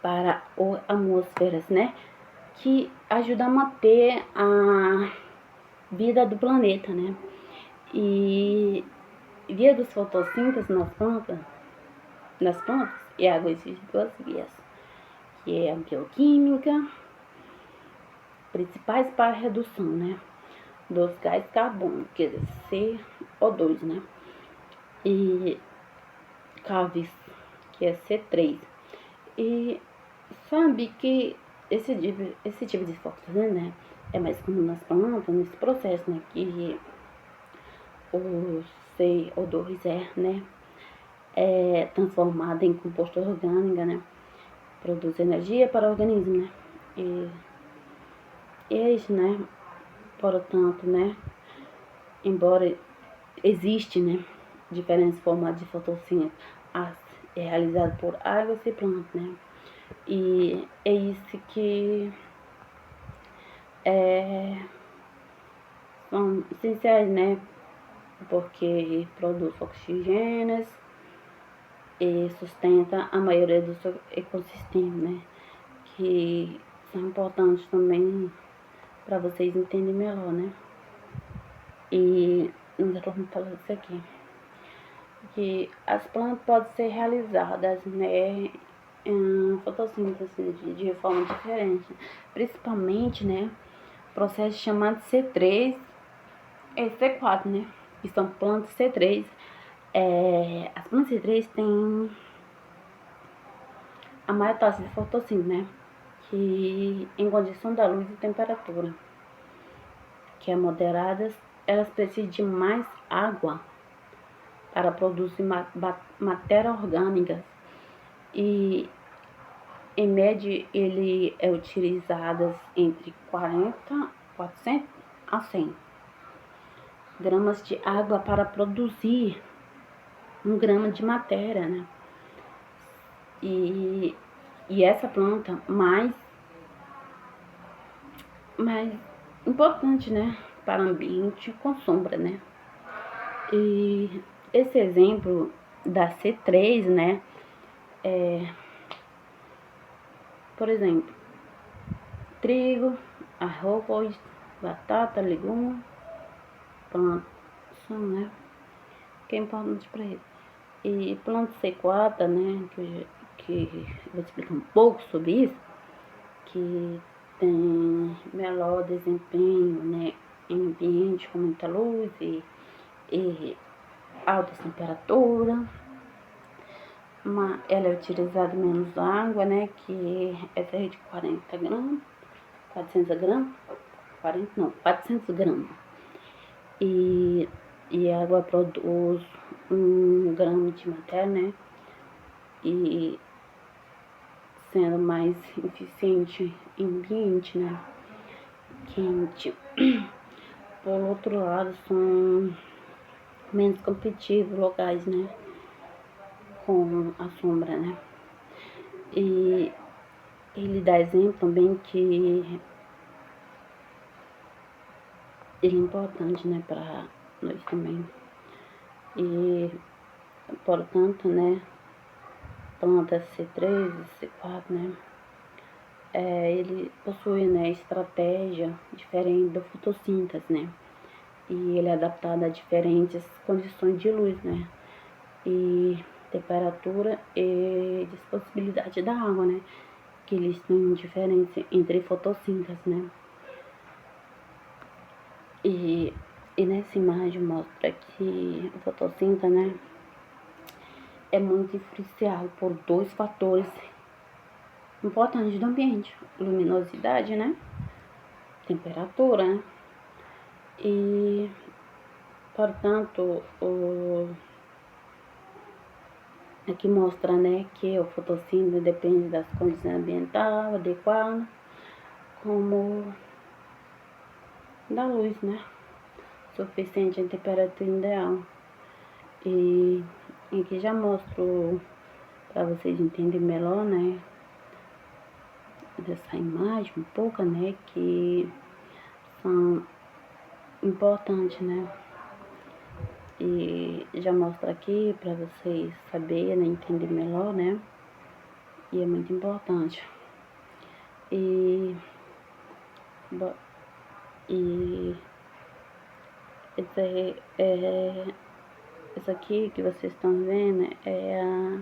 Speaker 1: para a atmosfera, né, que ajuda a manter a vida do planeta, né, e via dos fotossíntese nas plantas e a água existe duas vias, que é a bioquímica, principais para a redução, né, dos gás carbono, que é CO2, né, e CAVs, que é C3. E sabe que esse tipo de fotossíntese, né, é mais comum nas plantas, nesse processo, né, que o CO2 né, é transformado em composto orgânico, né, produz energia para o organismo, né, e é isso, né, portanto, né, embora existe, né, diferentes formas de fotossíntese, é realizado por águas e plantas, né, e é isso que são essenciais, né, porque produz oxigênio e sustenta a maioria do seu ecossistema, né, que são importantes também para vocês entenderem melhor, né. E nós vamos falar disso aqui, que as plantas podem ser realizadas, né, em fotossíntese de forma diferente, principalmente, né, processo chamado C3 e C4, né, que são plantas C3. As plantas C3 têm a maior taxa de fotossíntese, né, que em condição da luz e temperatura, que é moderadas, elas precisam de mais água para produzir matéria orgânica e em média ele é utilizado entre 400 a 100 gramas de água para produzir 1 grama de matéria, né? E essa planta mais importante, né, para o ambiente com sombra, né? E esse exemplo da C3, né, por exemplo, trigo, arroz, batata, legume, planta, né, que é importante para ele. E planta C4, né, que eu vou explicar um pouco sobre isso, que tem melhor desempenho, né, em ambiente com muita luz e alta temperatura. Ela é utilizada menos água, né, que é cerca de 40 gramas, 400 gramas, 400 gramas. E a água produz 1 grama de matéria, né, e sendo mais eficiente em ambiente, né, quente. Por outro lado, são menos competitivos locais, né, com a sombra, né. E ele dá exemplo também que ele é importante, né, para nós também. E, portanto, né, planta C3 e C4, né, ele possui, né, estratégia diferente da fotossíntese, né, e ele é adaptado a diferentes condições de luz, né, e temperatura e disponibilidade da água, né, que eles têm diferença entre fotossíntese, né. E nessa imagem mostra que a fotossíntese, né, é muito influenciado por dois fatores importantes do ambiente: luminosidade, né, temperatura, né, e, portanto, aqui mostra, né, que a fotossíntese depende das condições ambientais adequadas, como da luz, né, suficiente em temperatura ideal. E aqui já mostro para vocês entenderem melhor, né, dessa imagem um pouco, né, que são importantes, né, e já mostro aqui para vocês saberem, né, entender melhor, né, e é muito importante. E isso aqui que vocês estão vendo é a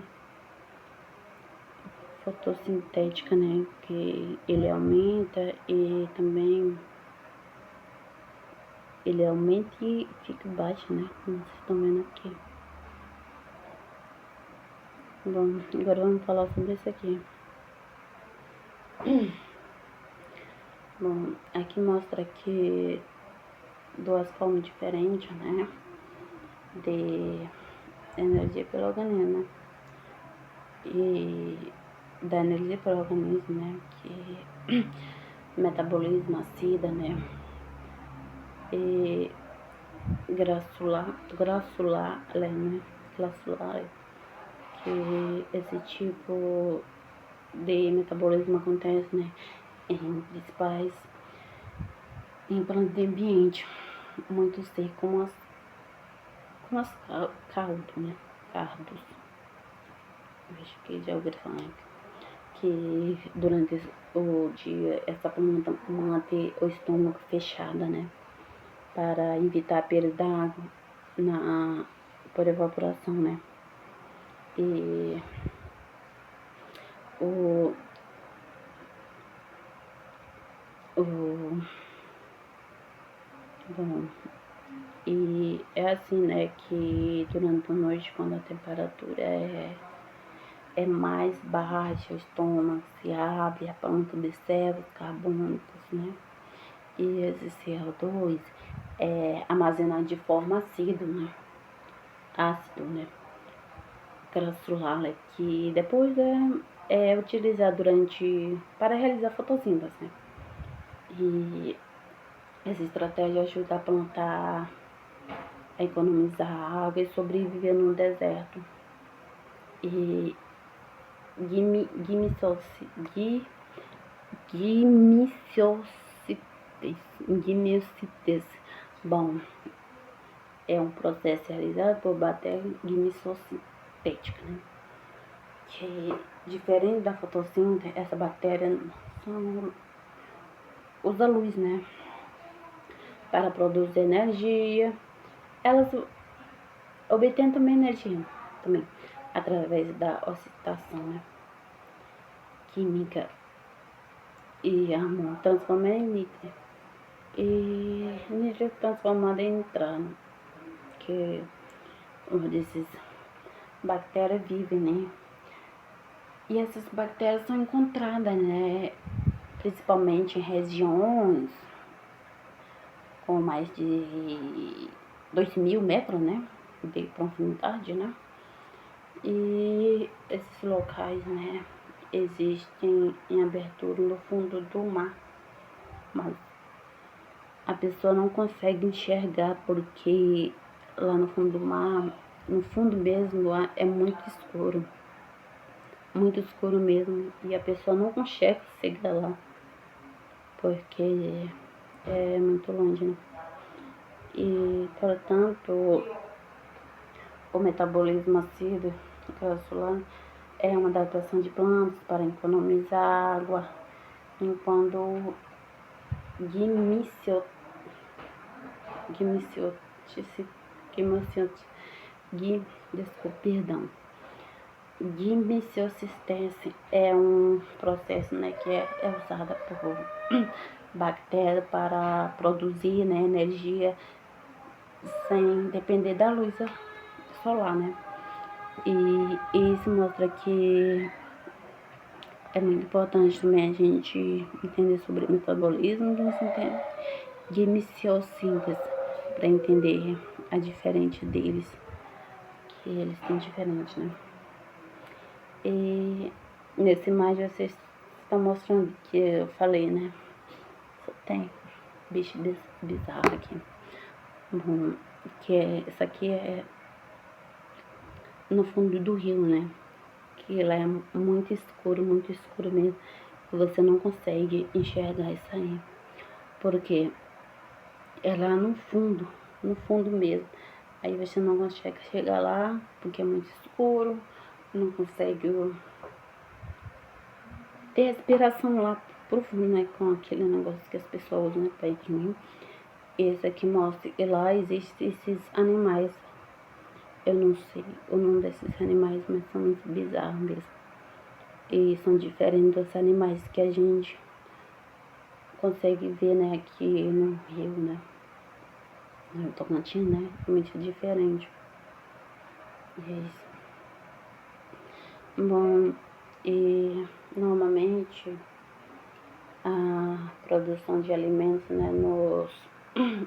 Speaker 1: fotossintética, né, que ele aumenta e também ele aumenta e fica baixo, né, como vocês estão vendo aqui. Bom, agora vamos falar sobre isso aqui. Bom, aqui mostra que duas formas diferentes, né, de energia pelo organismo, né, e da energia pelo organismo, né, que metabolismo ácido, né, e graçular, né, graçular, que esse tipo de metabolismo acontece, né, em principais em plantas de ambiente muito seco, como as caldos, né, cardos. Acho que já ouviram falar que durante o dia essa planta mantém o estômago fechado, né, para evitar a perda da água por evaporação, né. E o bom, e é assim, né, que durante a noite, quando a temperatura é mais baixa, o estômago se abre, a planta observa os carbônicos, né, e esse CO2 é armazenado de forma ácido, né, granular, que depois é utilizado para realizar fotossíntese, né. E essa estratégia ajuda a plantar a economizar água e sobreviver no deserto. E gimiciositese. Bom, é um processo realizado por bactérias gimiciossintéticas, né? Que, diferente da fotossíntese, essa bactéria usa luz, né, para produzir energia. Elas obtêm também energia, também, através da oxidação, né, química, e amor transforma em nítrito. E nítrito transformado em nitrano, que uma dessas bactérias vivem, né? E essas bactérias são encontradas, né, principalmente em regiões com mais de 2.000 metros, né, de profundidade, né? E esses locais, né, existem em abertura no fundo do mar, mas a pessoa não consegue enxergar porque lá no fundo do mar, no fundo mesmo, lá é muito escuro mesmo, e a pessoa não consegue chegar lá porque é muito longe, né? e, portanto, o metabolismo ácido glicosílico é uma adaptação de plantas para economizar água, enquanto gimiciotice, gimiciosistese é um processo, né, que é usado por bactérias para produzir, né, energia sem depender da luz solar, né? E isso mostra que é muito importante também a gente entender sobre metabolismo de miciossíntese para entender a diferente deles, que eles têm diferente, né? E nesse imagem vocês estão mostrando que eu falei, né? Só tem bicho bizarro aqui. Bom, essa aqui é no fundo do rio, né? Que lá é muito escuro mesmo. Você não consegue enxergar isso aí. Porque é lá no fundo mesmo. Aí você não consegue chegar lá, porque é muito escuro, não consegue ter respiração lá profundo, né? Com aquele negócio que as pessoas usam, né? Pra ir de mim. Esse aqui mostra que lá existem esses animais. Eu não sei o nome desses animais, mas são muito bizarros mesmo. E são diferentes dos animais que a gente consegue ver, né, aqui no rio, né? No Tocantins, né? É muito diferente. E é isso. Bom, e normalmente a produção de alimentos, né, nos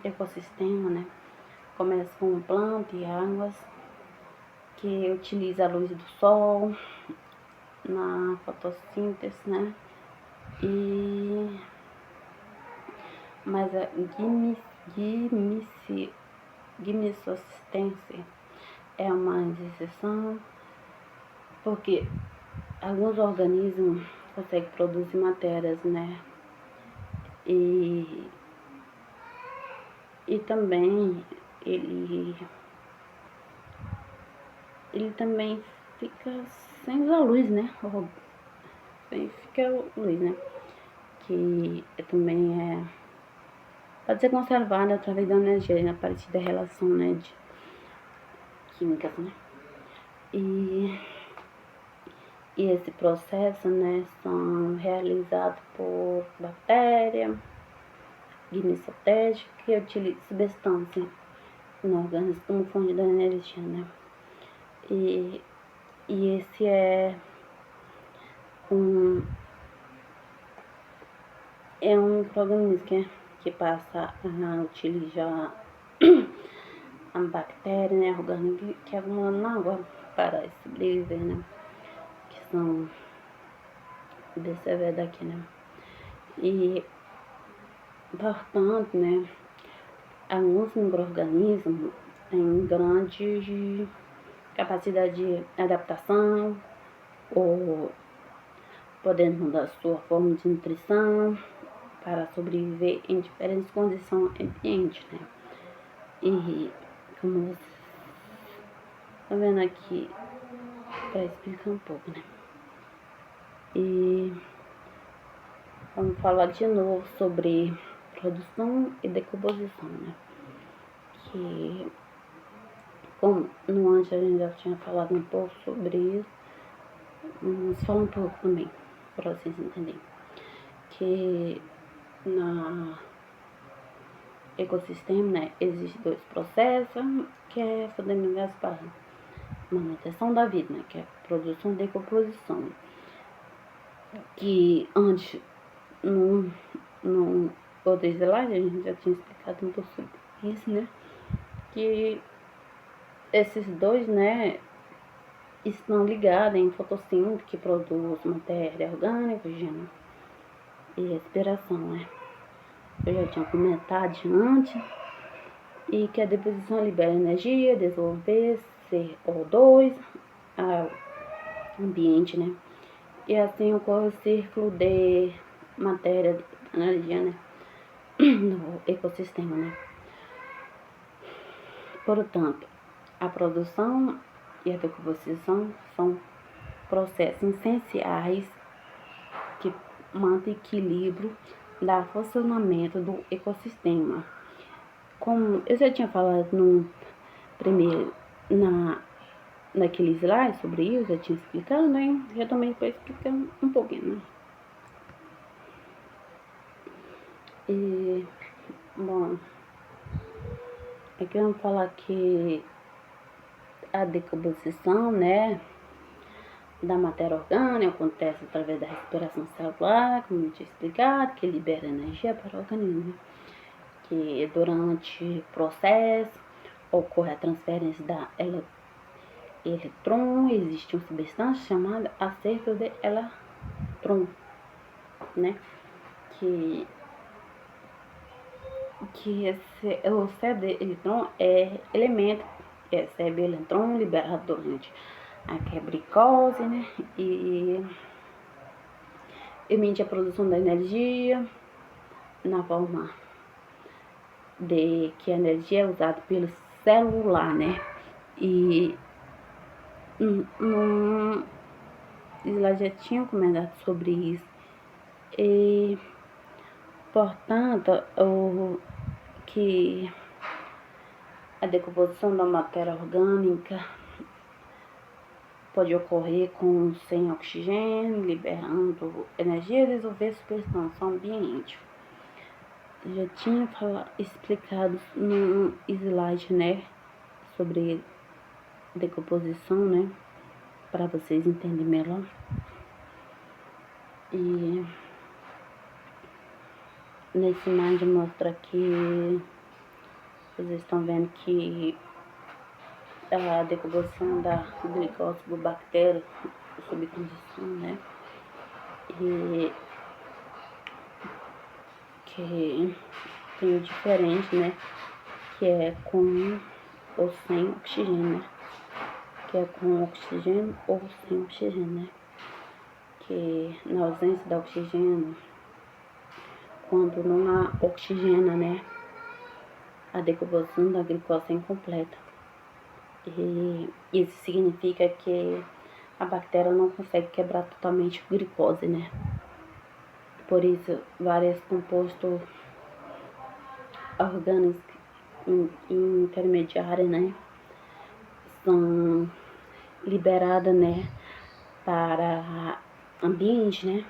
Speaker 1: ecossistemas, né, começa com plantas e águas que utiliza a luz do sol na fotossíntese, né? Mas a gimiciossistência é uma exceção, porque alguns organismos conseguem produzir matérias, né? E também ele também fica sem usar luz, né? Sem ficar luz, né? Que também pode ser conservado através da energia, a partir da relação, né, de químicas, né? E esse processo, né, são realizados por bactérias, quimiosintética, que utiliza substância no organismo como fonte da energia, né? E esse é um micro-organismo que passa a utilizar a bactéria, né, orgânica, que é na água para sobreviver, né? Que são desse daqui, né? E, portanto, né, alguns micro-organismos têm grande capacidade de adaptação ou podendo mudar sua forma de nutrição para sobreviver em diferentes condições ambientes, né? E como vocês estão vendo aqui, para explicar um pouco, né? E vamos falar de novo sobre produção e decomposição, né? Que, como no antes a gente já tinha falado um pouco sobre isso, vamos falar um pouco também, para vocês entenderem. Que na ecossistema, né, existem dois processos que é fundamentais para a manutenção da vida, né, que é a produção e decomposição. Que antes, no outro slide, a gente já tinha explicado um pouco sobre isso, né, que esses dois, né, estão ligados em fotossíntese, que produz matéria orgânica, e respiração, né. Eu já tinha comentado antes, e que a deposição libera energia, desenvolver CO2 ao ambiente, né? E assim ocorre o ciclo de matéria, energia, né? No ecossistema, né? Portanto, a produção e a decomposição são processos essenciais que mantêm equilíbrio do funcionamento do ecossistema. Como eu já tinha falado no primeiro, naquele slide sobre isso, eu já tinha explicado, né? Já também para explicar um pouquinho, né? E, bom, aqui vamos falar que a decomposição, né, da matéria orgânica acontece através da respiração celular, como eu tinha explicado, que libera energia para o organismo, né? Que durante o processo ocorre a transferência da elétron, existe uma substância chamada acerto de elétron, né? Que o cérebro de elétron é elemento que recebe elétron liberado durante a glicose, né? E emite a produção da energia na forma de que a energia é usada pelo celular, né? E ela já tinha comentado sobre isso. E, portanto, que a decomposição da matéria orgânica pode ocorrer com sem oxigênio, liberando energia e dissolver substância no ambiente. Eu já tinha explicado no slide, né, sobre decomposição, né, para vocês entenderem melhor. E nesse slide mostra aqui, vocês estão vendo que a decomposição da glicose por bactéria sob condição, né? E que tem o diferente, né? Que é com ou sem oxigênio, né? Que é com oxigênio ou sem oxigênio, né? Que na ausência de oxigênio, quando não há oxigênio, né? A decomposição da glicose é incompleta. E isso significa que a bactéria não consegue quebrar totalmente a glicose, né? Por isso, vários compostos orgânicos intermediários, né, são liberados, né, para ambiente, né,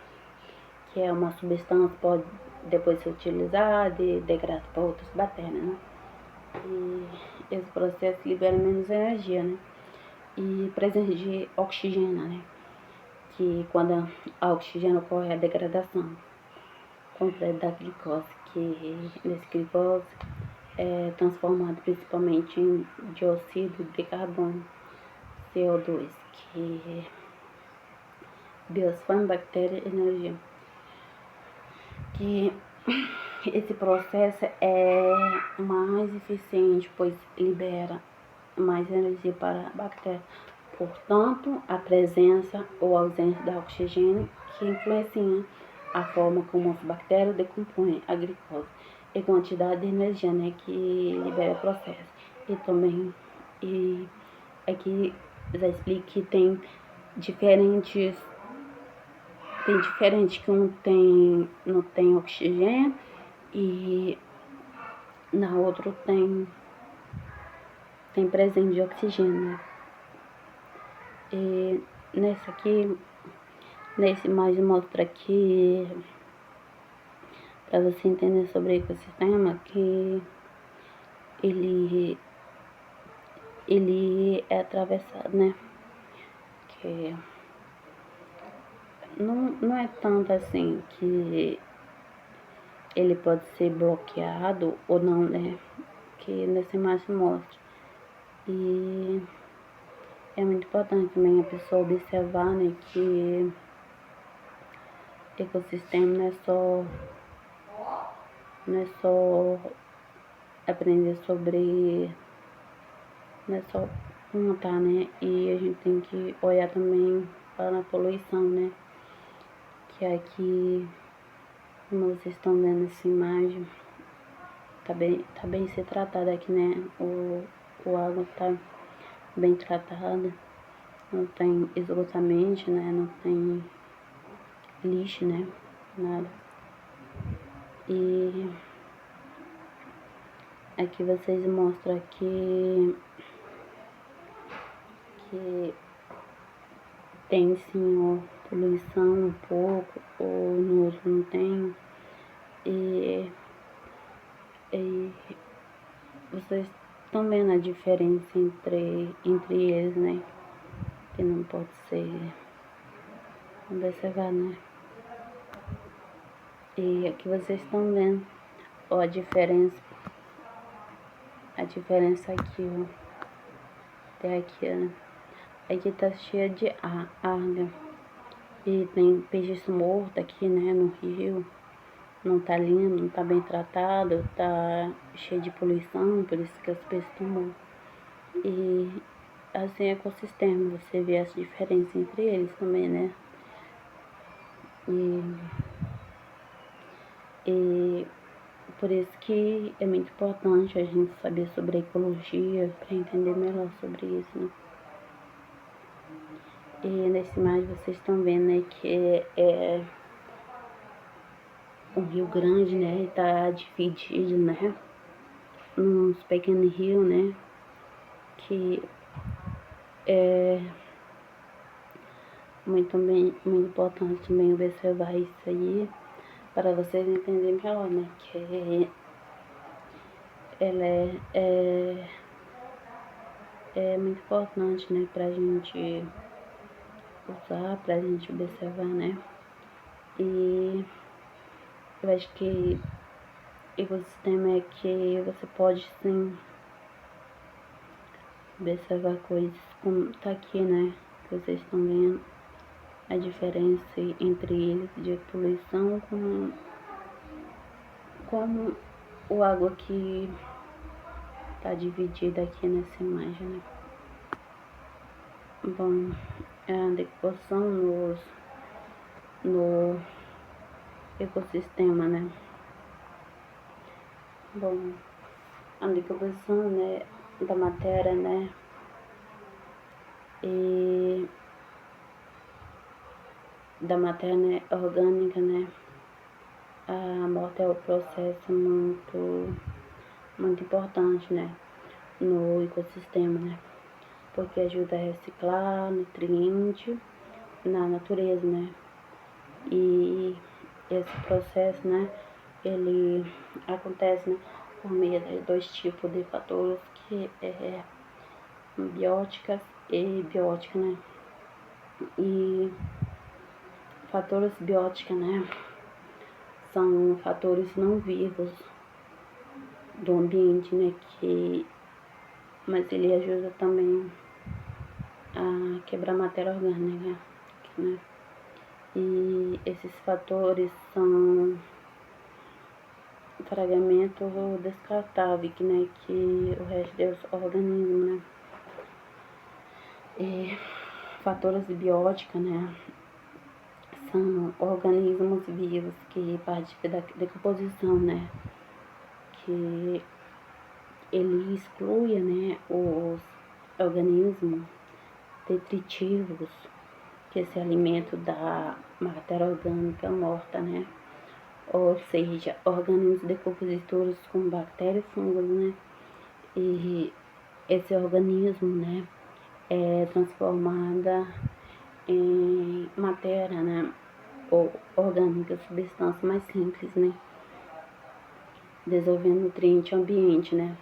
Speaker 1: que é uma substância que pode depois ser utilizada e degradada para outras bactérias, né. E esse processo libera menos energia, né, e presença de oxigênio, né, que quando a oxigênio ocorre a degradação completa da glicose, que nesse glicose é transformado principalmente em dióxido de carbono, CO2, que biosfera, bactéria e energia. Que esse processo é mais eficiente, pois libera mais energia para a bactéria. Portanto, a presença ou ausência de oxigênio que influencia a forma como as bactérias decompõem a glicose e quantidade de energia, né, que libera o processo. E também, aqui já explico que tem diferente que não tem oxigênio e na outra tem presente de oxigênio, né? E nesse mais mostra aqui, para você entender sobre o ecossistema, que ele é atravessado, né? Que não é tanto assim que ele pode ser bloqueado ou não, né? Que nessa imagem mostra. E é muito importante também a pessoa observar, né, que ecossistema não é só aprender sobre, não é só plantar, né? E a gente tem que olhar também para a poluição, né? Que aqui, como vocês estão vendo essa imagem, tá bem ser tratado aqui, né? O o água tá bem tratada, não tem esgotamento, né? Não tem lixo, né? Nada. E aqui vocês mostram que tem sim, ó, poluição um pouco, ou no outro não tem. E vocês estão vendo a diferença entre eles, né? Que não pode ser observado, né? E aqui vocês estão vendo, ó, a diferença aqui, ó, até aqui, ó, né? Aqui tá cheia de alga. E tem peixe morto aqui, né, no rio. Não tá limpo, não tá bem tratado, tá cheio de poluição, por isso que os peixes estão mortos. E assim, ecossistema, você vê essa diferença entre eles também, né? E por isso que é muito importante a gente saber sobre a ecologia, para entender melhor sobre isso, né? E nessa imagem vocês estão vendo, né, que é um rio grande, né, e tá dividido, né, uns pequenos rios, né, que é muito importante também observar isso aí, para vocês entenderem melhor, né, que ela é muito importante, né, pra gente usar, pra gente observar, né, e eu acho que ecossistema é que você pode sim observar coisas como tá aqui, né, que vocês estão vendo a diferença entre eles de poluição como o água que tá dividida aqui nessa imagem, né. Bom, a decomposição no ecossistema, né. Bom, a decomposição, né, da matéria, né, e da matéria, né, orgânica, né, a morte é um processo muito importante, né, no ecossistema, né, porque ajuda a reciclar nutrientes na natureza, né, e esse processo, né, ele acontece, né, por meio de dois tipos de fatores, que é bióticas e biótica, né, e fatores bióticos, né, são fatores não vivos do ambiente, né, mas ele ajuda também a quebrar matéria orgânica, né, e esses fatores são fragmentos descartáveis, né, que o resto dos organismos, né, e fatores bióticos, né, são organismos vivos que participam da decomposição, né, que ele exclui, né, os organismos detritivos que se alimentam da matéria orgânica morta, né, ou seja, organismos decompositores como bactérias, fungos, né, e esse organismo, né, é transformada em matéria, né, ou orgânica, substância mais simples, né, dissolvendo nutriente ambiente, né,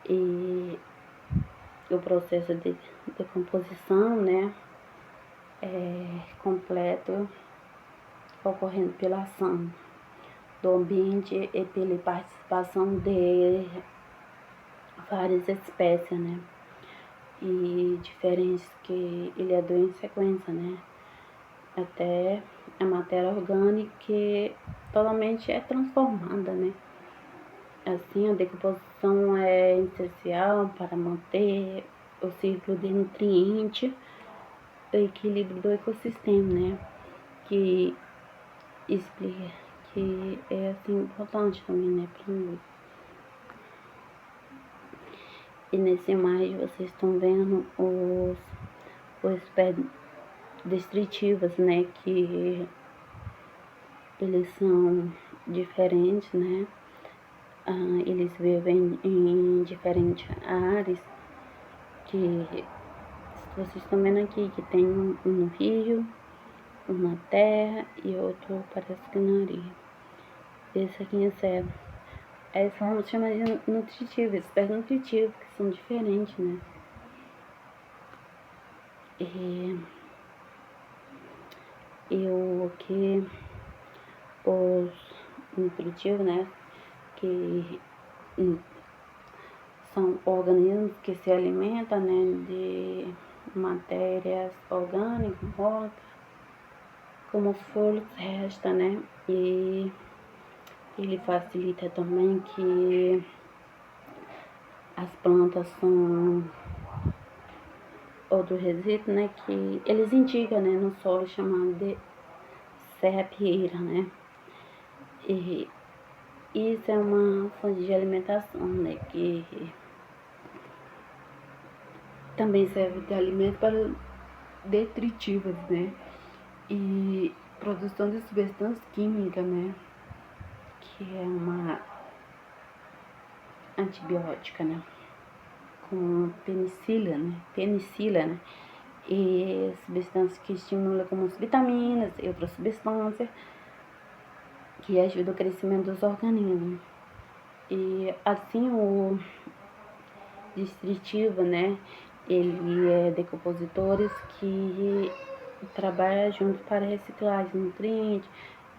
Speaker 1: e o processo de decomposição, né, é completo, ocorrendo pela ação do ambiente e pela participação de várias espécies, né, e diferentes que ele é em sequência, né, até a matéria orgânica que totalmente é transformada, né. Assim, a decomposição é essencial para manter o ciclo de nutrientes, o equilíbrio do ecossistema, né, que explica que é assim importante também, né, para nós. E nesse imagem vocês estão vendo os pés destritivos, né, que eles são diferentes, né, eles vivem em diferentes áreas, que vocês estão vendo aqui, que tem um no rio, um na terra e outro parece que na areia. Esse aqui é cego. Eles são chamados de nutritivos, espécies nutritivos, que são diferentes, né? E o que os nutritivos, né? Que são organismos que se alimentam, né, de matérias orgânicas, mortas, como folhas, restos, né? E ele facilita também que as plantas são outro resíduo, né, que eles indicam, né, no solo chamado de serrapieira, né, e isso é uma fonte de alimentação, né, que também serve de alimento para detritivas, né, e produção de substâncias químicas, né, que é uma antibiótica, né, com penicila, né, e substâncias que estimulam como as vitaminas e outras substâncias que ajudam o crescimento dos organismos. E assim o distritivo, né, ele é decompositores que trabalham junto para reciclar os nutrientes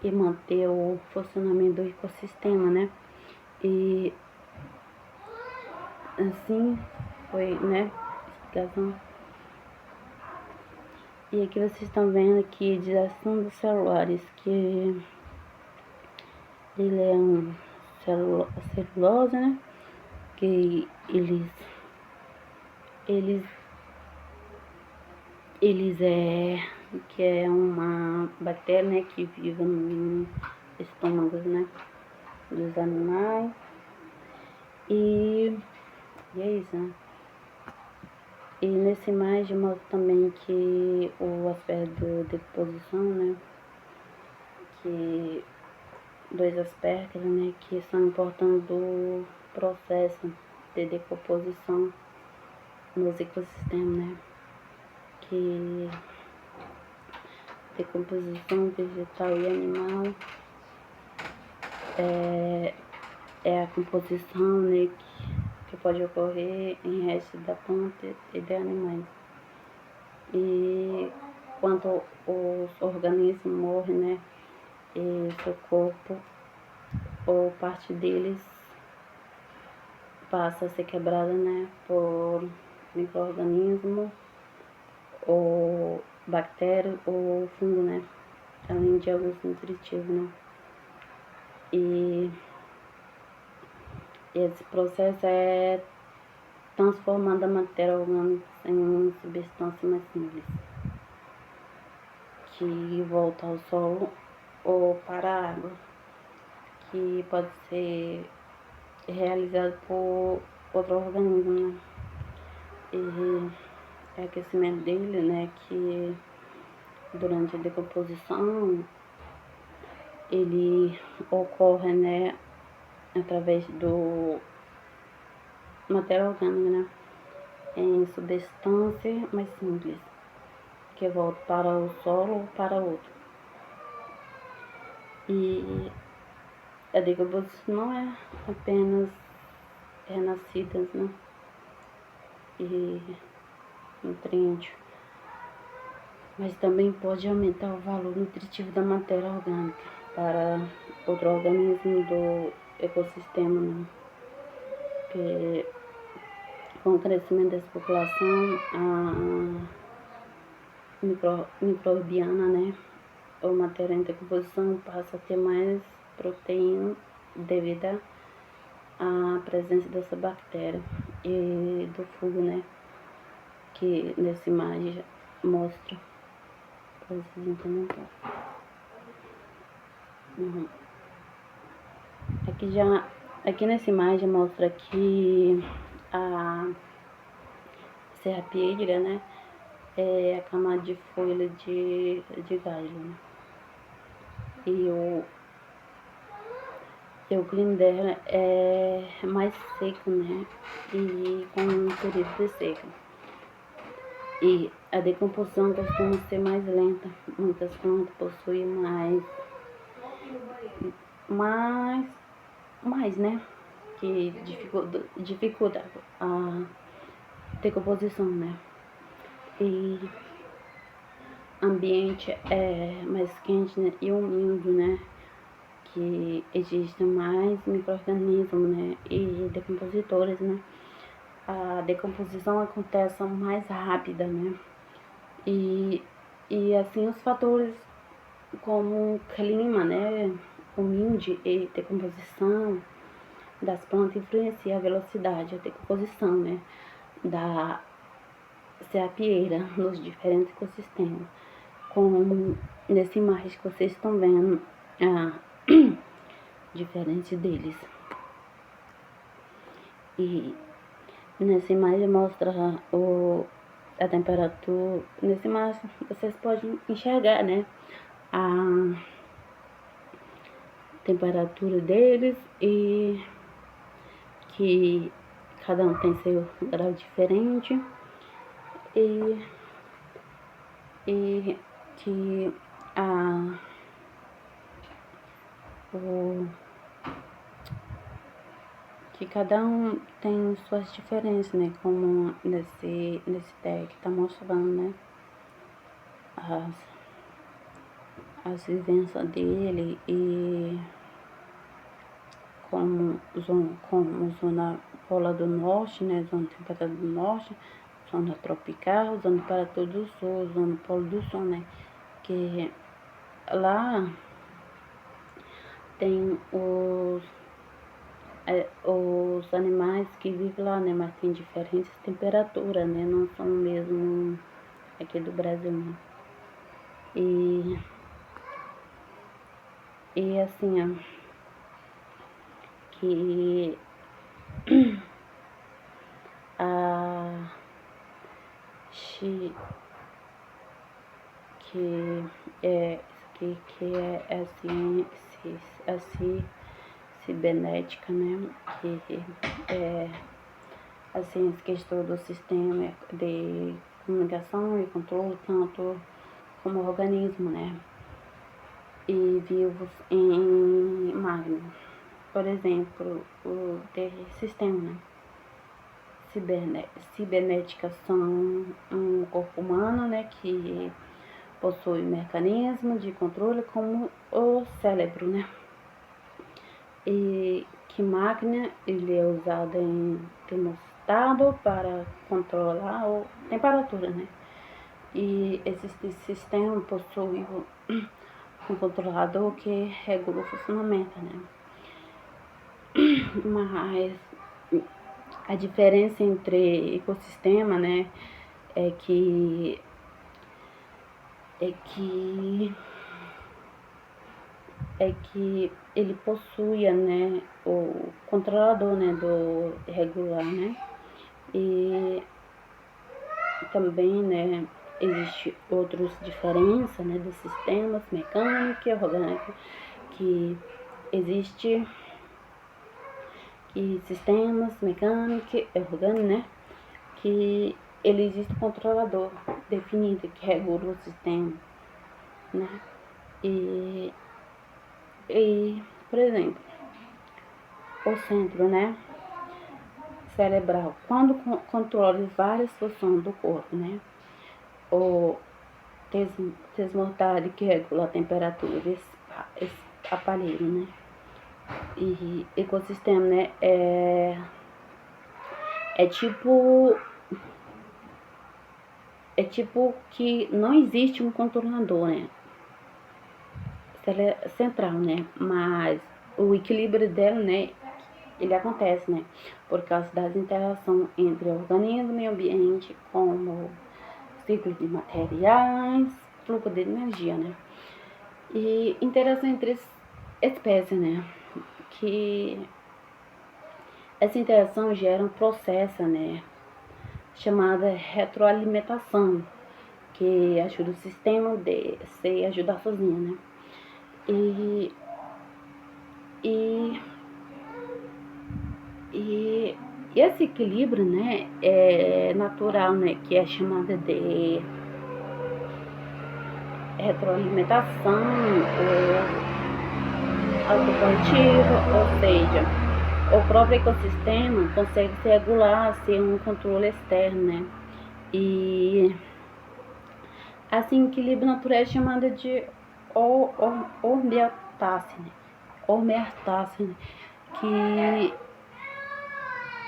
Speaker 1: e manter o funcionamento do ecossistema, né. E assim foi, né, explicação. E aqui vocês estão vendo aqui de ação dos celulares, que ele é um celulose, né, que eles que é uma bactéria, né, que vive no estômago, né, dos animais. E é isso, né. E nessa imagem mostra também que o aspecto de decomposição, né, que dois aspectos, né, que são importantes do processo de decomposição nos ecossistemas, né, que decomposição vegetal e animal é a composição, né, que pode ocorrer em restos da planta e de animais. E quando os organismos morrem, né, e seu corpo ou parte deles passa a ser quebrada, né, por micro-organismos ou bactéria ou fungo, né, além de alguns nutritivos, né. E esse processo é transformando a matéria orgânica em substância mais simples, que volta ao solo ou para a água, que pode ser realizado por outro organismo, né. E o aquecimento dele, né, que durante a decomposição ele ocorre, né, através do matéria orgânica, né, em substância mais simples, que volta para o solo ou para outro. E a decomposição não é apenas renascidas, né, e nutrientes, mas também pode aumentar o valor nutritivo da matéria orgânica para outro organismo do ecossistema, né? Que com o crescimento dessa população, a microbiana, né, ou matéria em decomposição passa a ter mais proteína devido à presença dessa bactéria e do fungo, né, que nessa imagem mostra, para vocês entenderem um pouco. Aqui nessa imagem mostra que a serrapieira, né, é a camada de folha de galho, né? E o clima dela é mais seco, né? E com um período de seca. E a decomposição costuma ser mais lenta. Muitas plantas possuem mais, né? Que dificulta a decomposição, né? E ambiente é mais quente, né? E úmido, né? Que existem mais micro-organismos, né? E decompositores, né? A decomposição acontece mais rápida, né? E assim os fatores como clima, né? Umidade e decomposição das plantas influenciam a velocidade, a decomposição, né? Da serrapieira nos diferentes ecossistemas. Como nessa imagem que vocês estão vendo, diferente deles. E nessa imagem mostra a temperatura. Nessa imagem vocês podem enxergar, né? A temperatura deles e que cada um tem seu grau diferente e que que cada um tem suas diferenças, né? Como nesse tag tá mostrando, né? As vivências dele e como zona polar do norte, né? Zona temperada do norte, zona tropical, zona temperatura do sul, zona polo do sul, né? Que lá tem os animais que vivem lá, né? Mas tem diferentes temperaturas, né? Não são mesmo aqui do Brasil, né? E assim, ó, que a que é assim cibernética, né? Que é a ciência que estuda o sistema de comunicação e controle, tanto como organismo, né? E vivos em máquina. Por exemplo, o sistema, né? Cibernética são um corpo humano, né? Que possui mecanismos de controle como o cérebro, né? E que máquina ele é usado em termostato para controlar a temperatura, né? E esse sistema possui um controlador que regula o funcionamento, né? Mas a diferença entre ecossistema, né, é que ele possui, né, o controlador, né, do regular, né? E também, né, existe outras diferenças, né, dos sistemas mecânicos e orgânicos, que existe sistemas mecânicos e orgânicos, né, que ele existe um controlador definido que regula o sistema, né? E por exemplo, o centro, né, cerebral, quando controla várias funções do corpo, né? O desmortalidade que regula a temperatura desse aparelho, né? E ecossistema, né, é tipo que não existe um controlador, né, central, né, mas o equilíbrio dela, né, ele acontece, né, por causa das interações entre organismo e ambiente, como ciclo de materiais, fluxo de energia, né, e interação entre espécies, né, que Essa interação gera um processo, né, chamada retroalimentação, que ajuda o sistema a se ajudar sozinho, né? E, e esse equilíbrio, né, é natural, né, que é chamada de retroalimentação ou autocorretiva, ou seja, o próprio ecossistema consegue se regular sem um controle externo, né? E assim, equilíbrio natural é chamada de homeostase, né? Homeostase, né? Que,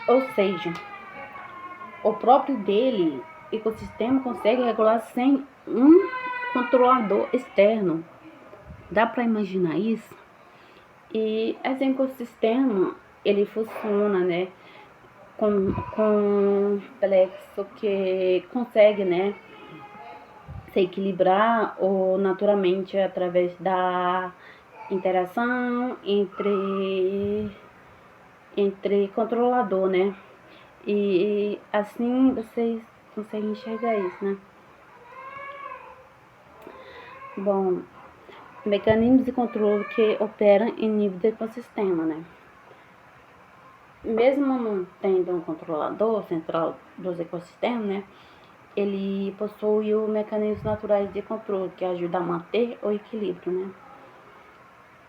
Speaker 1: ou seja, o próprio dele, ecossistema consegue regular sem um controlador externo. Dá para imaginar isso? E esse ecossistema, ele funciona, né, com complexo que consegue, né, se equilibrar ou naturalmente através da interação entre controlador, né? E assim vocês conseguem enxergar isso, né? Bom, mecanismos de controle que operam em nível do ecossistema, né? Mesmo não tendo um controlador central dos ecossistemas, né? Ele possui os mecanismos naturais de controle que ajudam a manter o equilíbrio, né?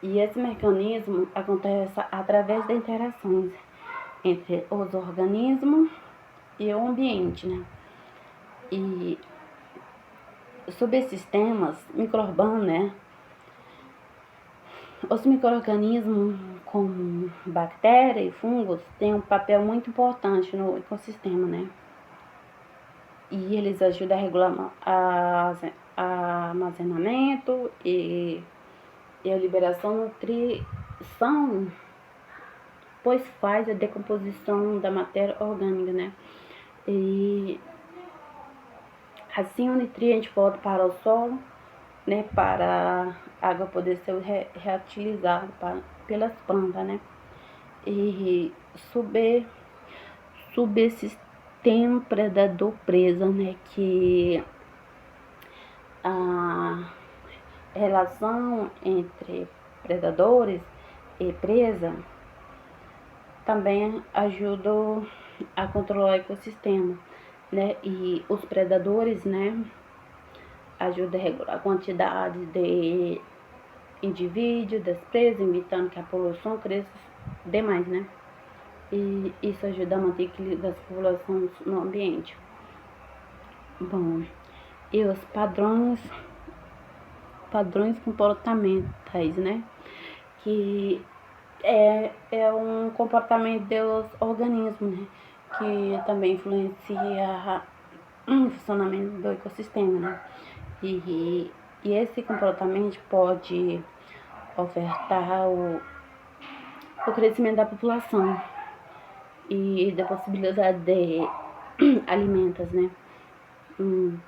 Speaker 1: E esse mecanismo acontece através de interações entre os organismos e o ambiente, né? E subsistemas micro-urbanos, né? Os micro-organismos, como bactérias e fungos, têm um papel muito importante no ecossistema, né? E eles ajudam a regular armazenamento e a liberação de nutrição, pois faz a decomposição da matéria orgânica, né? E assim o nutriente volta para o solo, né? Para a água poder ser reutilizada pelas plantas, né? E subsistema predador-presa, né? Que a relação entre predadores e presa também ajuda a controlar o ecossistema, né? E os predadores, né, ajudam a regular a quantidade de indivíduos das presas, evitando que a poluição cresça demais, né? E isso ajuda a manter o equilíbrio das populações no ambiente. Bom, e os padrões comportamentais, né? Que é um comportamento dos organismos, né? Que também influencia o funcionamento do ecossistema, né? E esse comportamento pode ofertar o crescimento da população e da possibilidade de alimentos, né?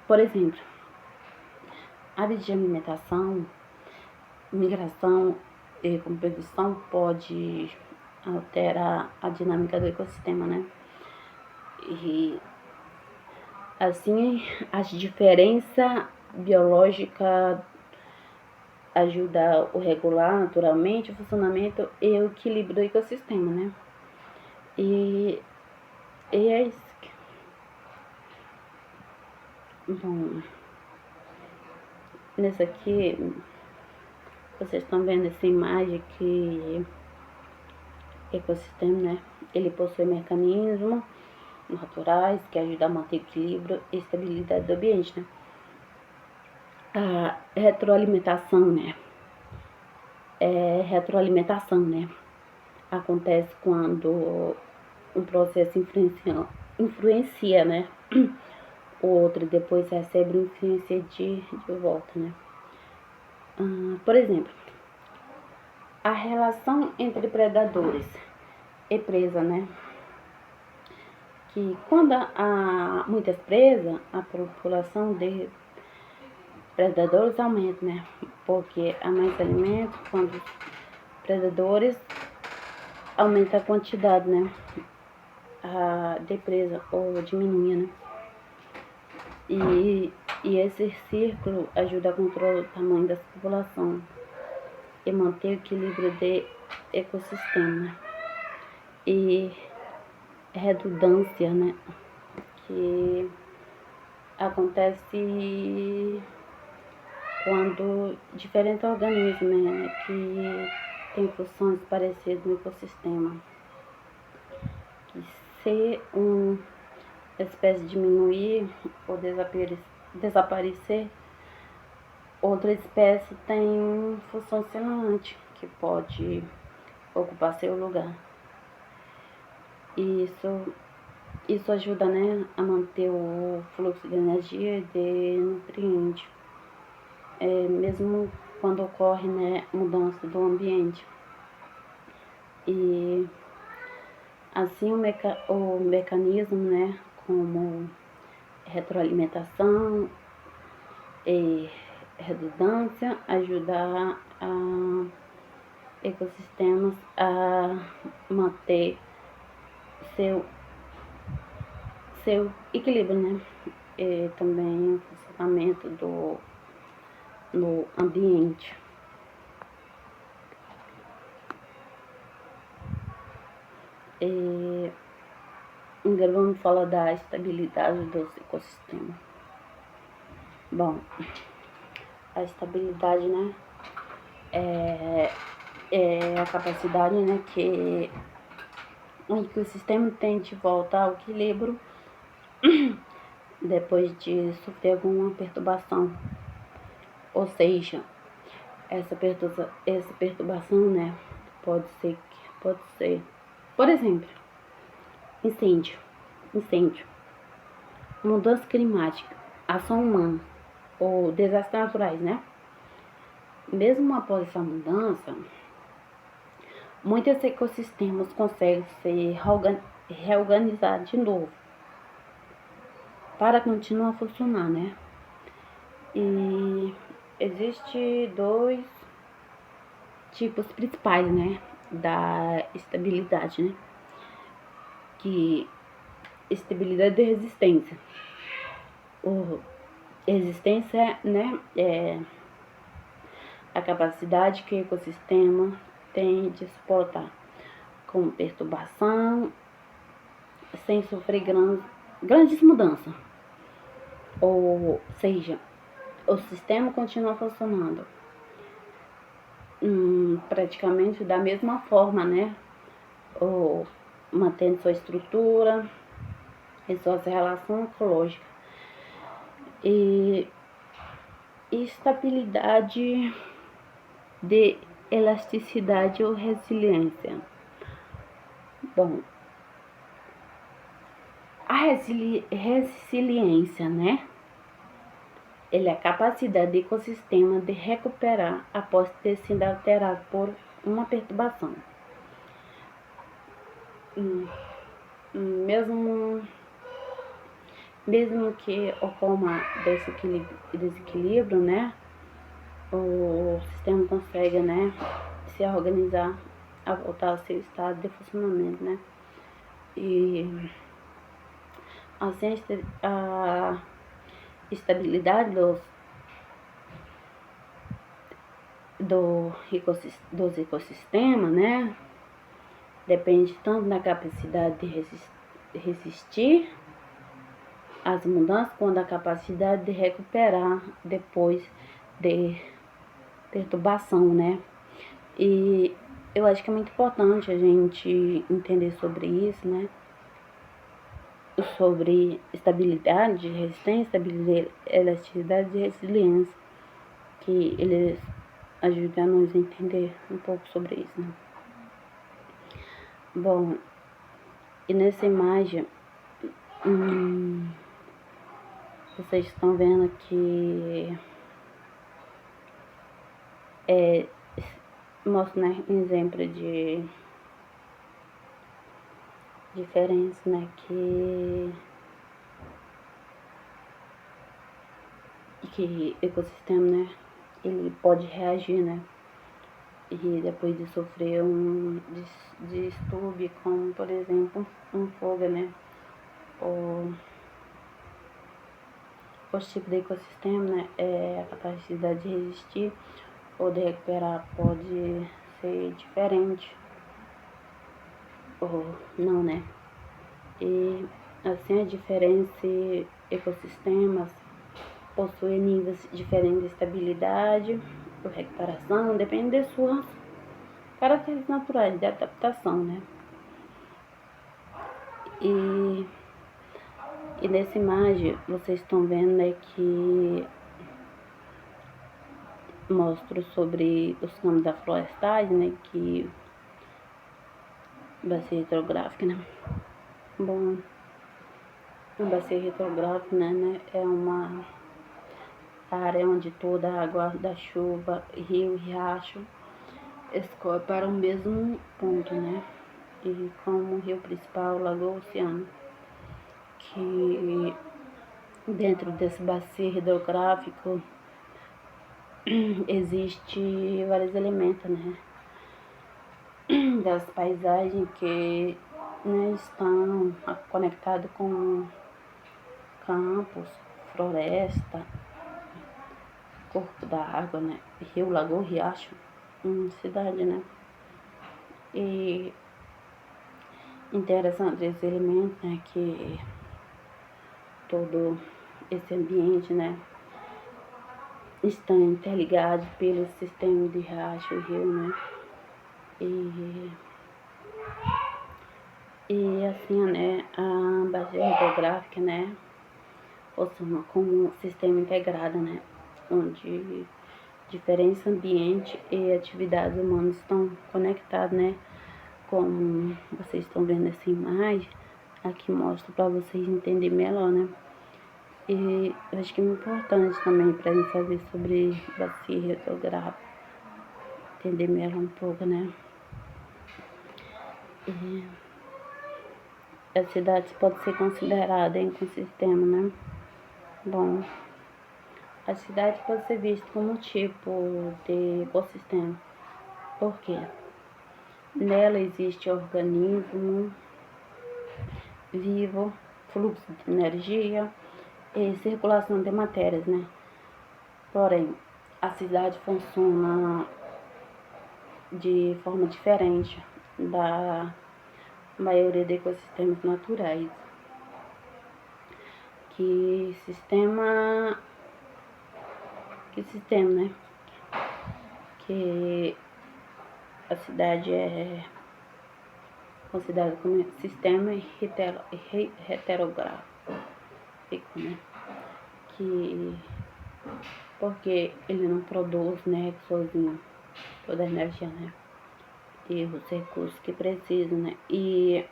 Speaker 1: Por exemplo, hábitos de alimentação, migração e competição pode alterar a dinâmica do ecossistema, né? E assim as diferenças biológicas ajudam a regular naturalmente o funcionamento e o equilíbrio do ecossistema, né? E é isso. Bom, nessa aqui vocês estão vendo essa imagem que ecossistema, né? Ele possui mecanismos naturais que ajudam a manter equilíbrio e estabilidade do ambiente, né? A retroalimentação, né? Retroalimentação, né? Acontece quando um processo influencia, né? O outro e depois recebe influência de volta, né? Por exemplo, a relação entre predadores e presa, né? Que quando há muitas presas, a população de predadores aumenta, né? Porque há mais alimento quando os predadores aumenta a quantidade, né, de presa, ou diminui, né. E esse círculo ajuda a controlar o tamanho da população e manter o equilíbrio do ecossistema. E redundância, né, que acontece quando diferentes organismos, né, que têm funções parecidas no ecossistema, que se uma espécie diminuir ou desaparecer, outra espécie tem função semelhante, que pode ocupar seu lugar. E isso ajuda, né, a manter o fluxo de energia e de nutrientes, mesmo quando ocorre, né, mudança do ambiente. E assim o mecanismo, né, como retroalimentação e redundância, ajuda a ecossistemas a manter seu equilíbrio, né? E também o funcionamento no ambiente. E agora vamos falar da estabilidade dos ecossistemas. Bom, a estabilidade, né, é a capacidade, né, que o ecossistema tem de voltar ao equilíbrio depois de sofrer alguma perturbação. Ou seja, essa perturbação, né, pode ser, por exemplo, incêndio, mudança climática, ação humana ou desastres naturais, né? Mesmo após essa mudança, muitos ecossistemas conseguem se reorganizar de novo para continuar a funcionar, né? E existe dois tipos principais, né, da estabilidade, né? Que estabilidade e resistência. Resistência, né, é a capacidade que o ecossistema tem de suportar com perturbação sem sofrer grandes mudanças. Ou seja, o sistema continua funcionando praticamente da mesma forma, né? Ou mantendo sua estrutura e suas relações ecológicas. E estabilidade de elasticidade ou resiliência. Bom, a resiliência, né? Ele é a capacidade do ecossistema de recuperar após ter sido alterado por uma perturbação. Mesmo que ocorra desequilíbrio, né? O sistema consegue, né, se organizar a voltar ao seu estado de funcionamento, né? E assim a estabilidade dos ecossistemas, né, depende tanto da capacidade de resistir às mudanças quanto da capacidade de recuperar depois de perturbação, né? E eu acho que é muito importante a gente entender sobre isso, né? Sobre estabilidade, resistência, estabilidade, elasticidade e resiliência, que eles ajudam a nos entender um pouco sobre isso, né? Bom, e nessa imagem, vocês estão vendo que mostra, né, um exemplo de diferença, né, que ecossistema, né, ele pode reagir, né, e depois de sofrer um distúrbio, como por exemplo um fogo, né? Ou os tipos de ecossistema, né? A capacidade de resistir ou de recuperar pode ser diferente ou não, né? E assim, as diferentes ecossistemas possuem níveis diferentes de estabilidade ou recuperação, depende de suas características naturais de adaptação, né? E, e nessa imagem vocês estão vendo, né, que mostro sobre os campos da florestagem, né, que bacia hidrográfica, né? Bom, a bacia hidrográfica, né, é uma área onde toda a água da chuva, rio e riacho escorre para o mesmo ponto, né? E como o rio principal, o lago oceano, que dentro desse bacia hidrográfico existe vários elementos, né? Das paisagens que, né, estão conectados com campos, floresta, corpo da água, né? Rio, lagoa, riacho, cidade, né? E interessante esse elemento, né? Que todo esse ambiente, né? Está interligado pelo sistema de riacho e rio, né? E assim, né? A bacia hidrográfica, né? Funciona como um sistema integrado, né? Onde diferentes ambientes e atividades humanas estão conectados, né? Como vocês estão vendo essa imagem, aqui mostra para vocês entenderem melhor, né? E eu acho que é importante também para a gente saber sobre bacia hidrográfica, entender melhor um pouco, né? E a cidade pode ser considerada ecossistema, né? Bom, a cidade pode ser vista como um tipo de ecossistema. Por quê? Nela existe organismo vivo, fluxo de energia e circulação de matérias, né? Porém, a cidade funciona de forma diferente da maioria de ecossistemas naturais. Que sistema, né? Que a cidade é considerada como sistema heterográfico, né? Que porque ele não produz, né, sozinho toda a energia, né? E os recursos que precisa, né? E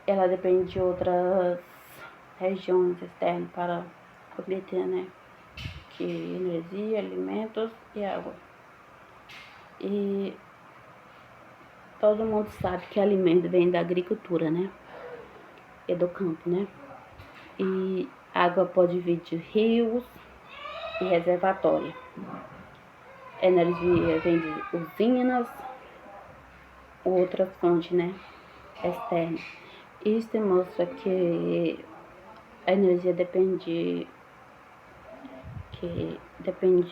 Speaker 1: ela depende de outras regiões externas para obter, né? Que energia, alimentos e água. E todo mundo sabe que alimento vem da agricultura, né? E do campo, né? E água pode vir de rios e reservatórios. Energia vem de usinas, outras fontes, né? Externas. Isso demonstra que a energia depende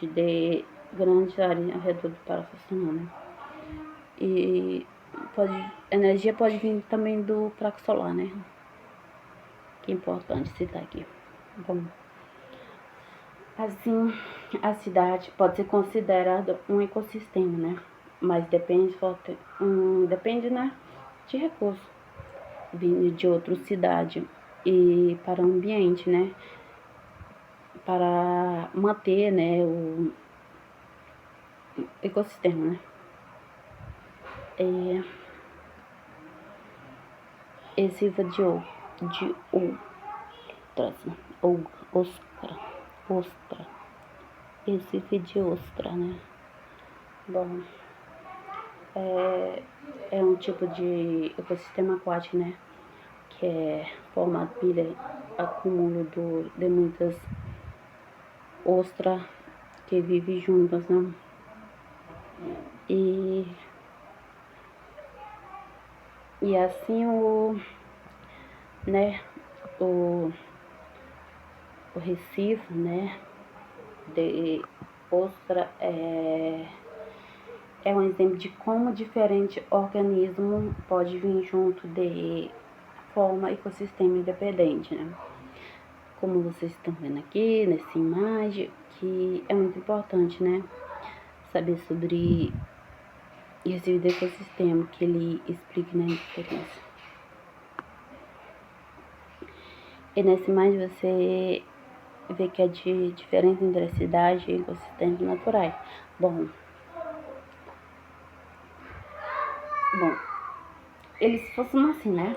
Speaker 1: de grandes áreas ao redor do para funcionar, né? E energia pode vir também do fraco solar, né? Que é importante citar aqui. Bom, assim, a cidade pode ser considerada um ecossistema, né? Mas depende, né, de recursos vindo de outra cidade e para o ambiente, né? Para manter, né, o ecossistema, né? E sirva de outras, ou ostra, Recife de ostra, né? Bom, é um tipo de ecossistema aquático, né? Que é formado pelo acúmulo de muitas ostras que vivem juntas, né? E assim né, o Recife, né, de Ostra é um exemplo de como diferente organismo pode vir junto de forma ecossistema independente, né? Como vocês estão vendo aqui nessa imagem, que é muito importante, né, saber sobre esse ecossistema, que ele explica, né, a diferença. E nessa imagem você vê que é de diferença entre a cidade e ecossistemas naturais. Bom, eles funcionam assim, né?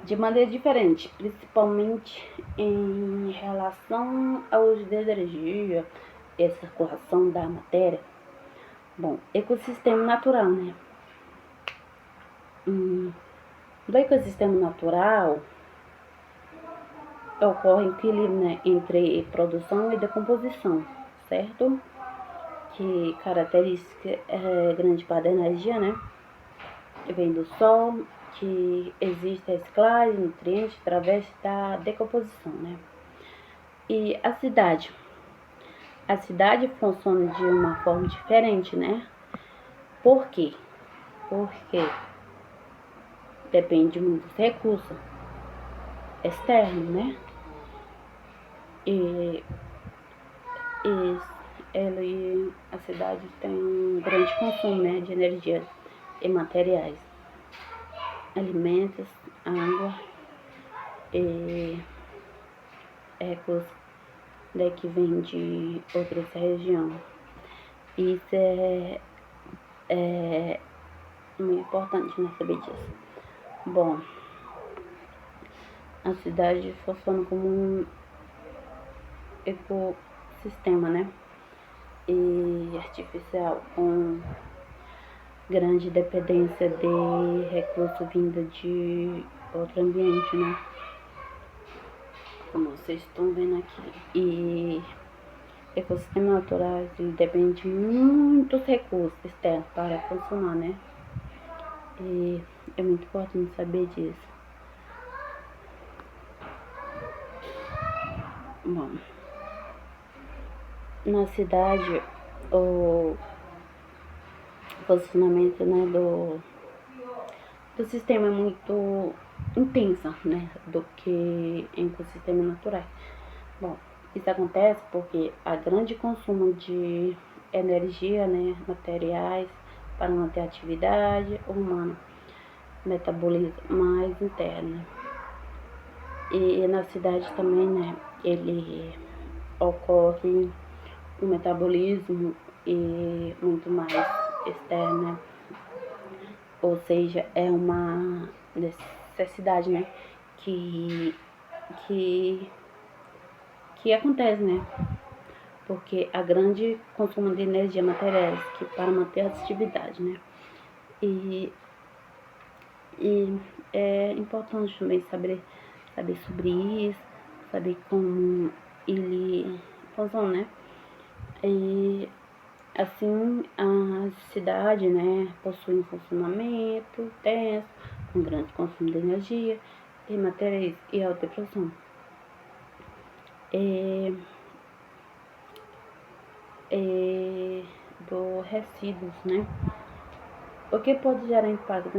Speaker 1: De maneira diferente, principalmente em relação ao uso de energia e a circulação da matéria. Bom, ecossistema natural, né? No ecossistema natural ocorre equilíbrio, né, entre produção e decomposição, certo? Que característica é grande parte da energia, né? Que vem do sol, que existe reciclagem, nutrientes através da decomposição, né? E a cidade? A cidade funciona de uma forma diferente, né? Por quê? Porque depende muito dos recursos externos, né? E a cidade tem um grande consumo, né, de energia e materiais, alimentos, água e recursos, né, que vem de outras regiões. Isso é muito importante, né, saber disso. Bom, a cidade funciona como um ecossistema, né, e artificial, com grande dependência de recursos vindo de outro ambiente, né, como vocês estão vendo aqui. E ecossistemas naturais dependem de muitos recursos externos para funcionar, né, e é muito importante saber disso. Bom, na cidade, o funcionamento, né, do sistema é muito intenso, né, do que em ecossistemas naturais. Bom, isso acontece porque há grande consumo de energia, né, materiais para manter a atividade humana, metabolismo mais interno. E na cidade também, né, ele ocorre o metabolismo e muito mais externo, né? Ou seja, é uma necessidade, né, que, que, que acontece, né? Porque há grande consumo de energia materiais que para manter as atividades, né? E, e é importante também saber sobre isso, saber como ele funciona, né? E assim a cidade, né, possui um funcionamento denso, com grande consumo de energia e materiais e alta produção. Do resíduos, né? O que pode gerar impactos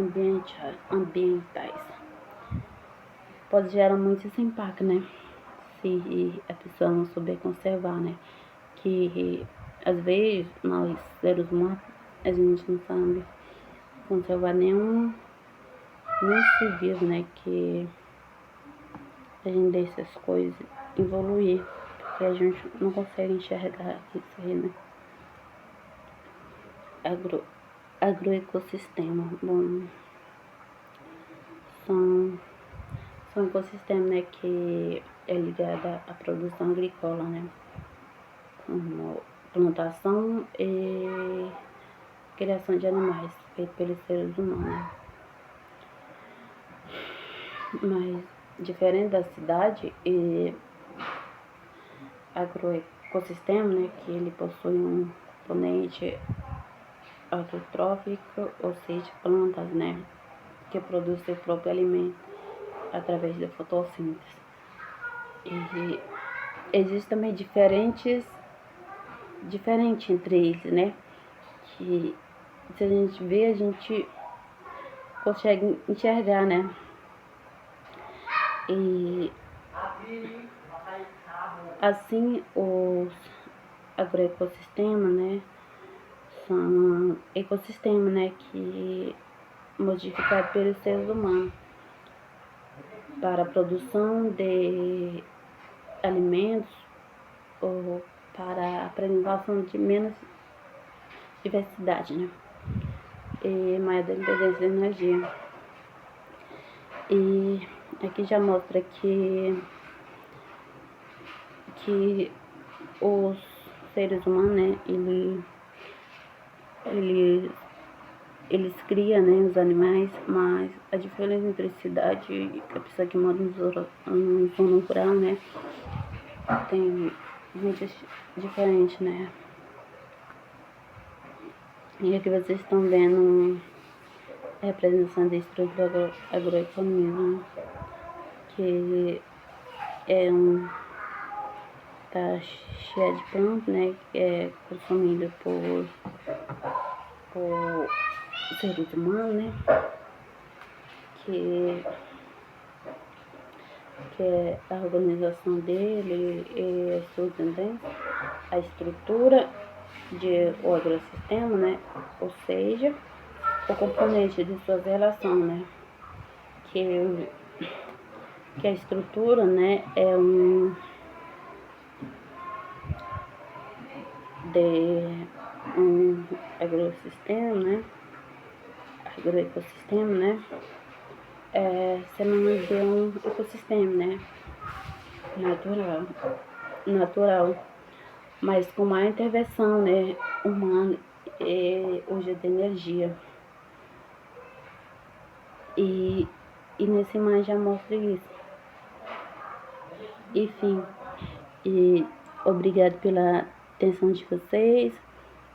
Speaker 1: ambientais? Pode gerar muito esse impacto, né? Se a pessoa não souber conservar, né? Que às vezes nós, seres humanos, a gente não sabe conservar nenhum ser vivo, né? Que a gente deixa essas coisas evoluir, porque a gente não consegue enxergar isso aí, né? Agroecossistema. Bom, são ecossistemas, né, que é ligado à produção agrícola, né? Como plantação e criação de animais feito pelos seres humanos, né? Mas diferente da cidade e agroecossistema, né, que ele possui um componente autotrófico, ou seja, plantas, né, que produzem seu próprio alimento através da fotossíntese. E existem também diferentes entre eles, né, que se a gente vê, a gente consegue enxergar, né, e assim os agroecossistemas, né, são ecossistemas, né, que modificados pelos seres humanos para a produção de alimentos ou para a preservação de menos diversidade, né, e maior dependência de energia. E aqui já mostra que os seres humanos, né, eles criam, né, os animais, mas a diferença entre cidade e a pessoa que mora no zona rural, né, tem muitas diferentes, né. E aqui vocês estão vendo a representação da estrutura do agroeconomismo, que tá cheia de plantas, né, que é consumida por seres humanos, né, que é a organização dele e a estrutura de o agrossistema, né, ou seja, o componente de suas relações, né, que a estrutura, né, é um agrossistema, né, agroecossistema, né, sinônimo de um ecossistema, né, natural, mas com maior intervenção, né, humana e uso de energia. E nessa imagem já mostra isso. Enfim, e obrigado pela atenção de vocês.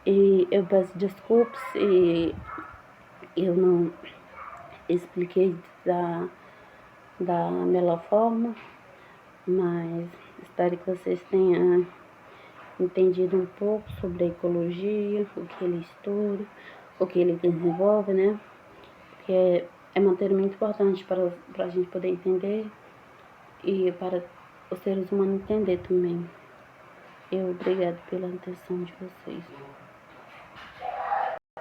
Speaker 1: E eu peço desculpas se eu não expliquei da melhor forma, mas espero que vocês tenham entendido um pouco sobre a ecologia, o que ele estuda, o que ele desenvolve, né? Porque é matéria muito importante para a gente poder entender e para os seres humanos entender também. Eu obrigado pela atenção de vocês.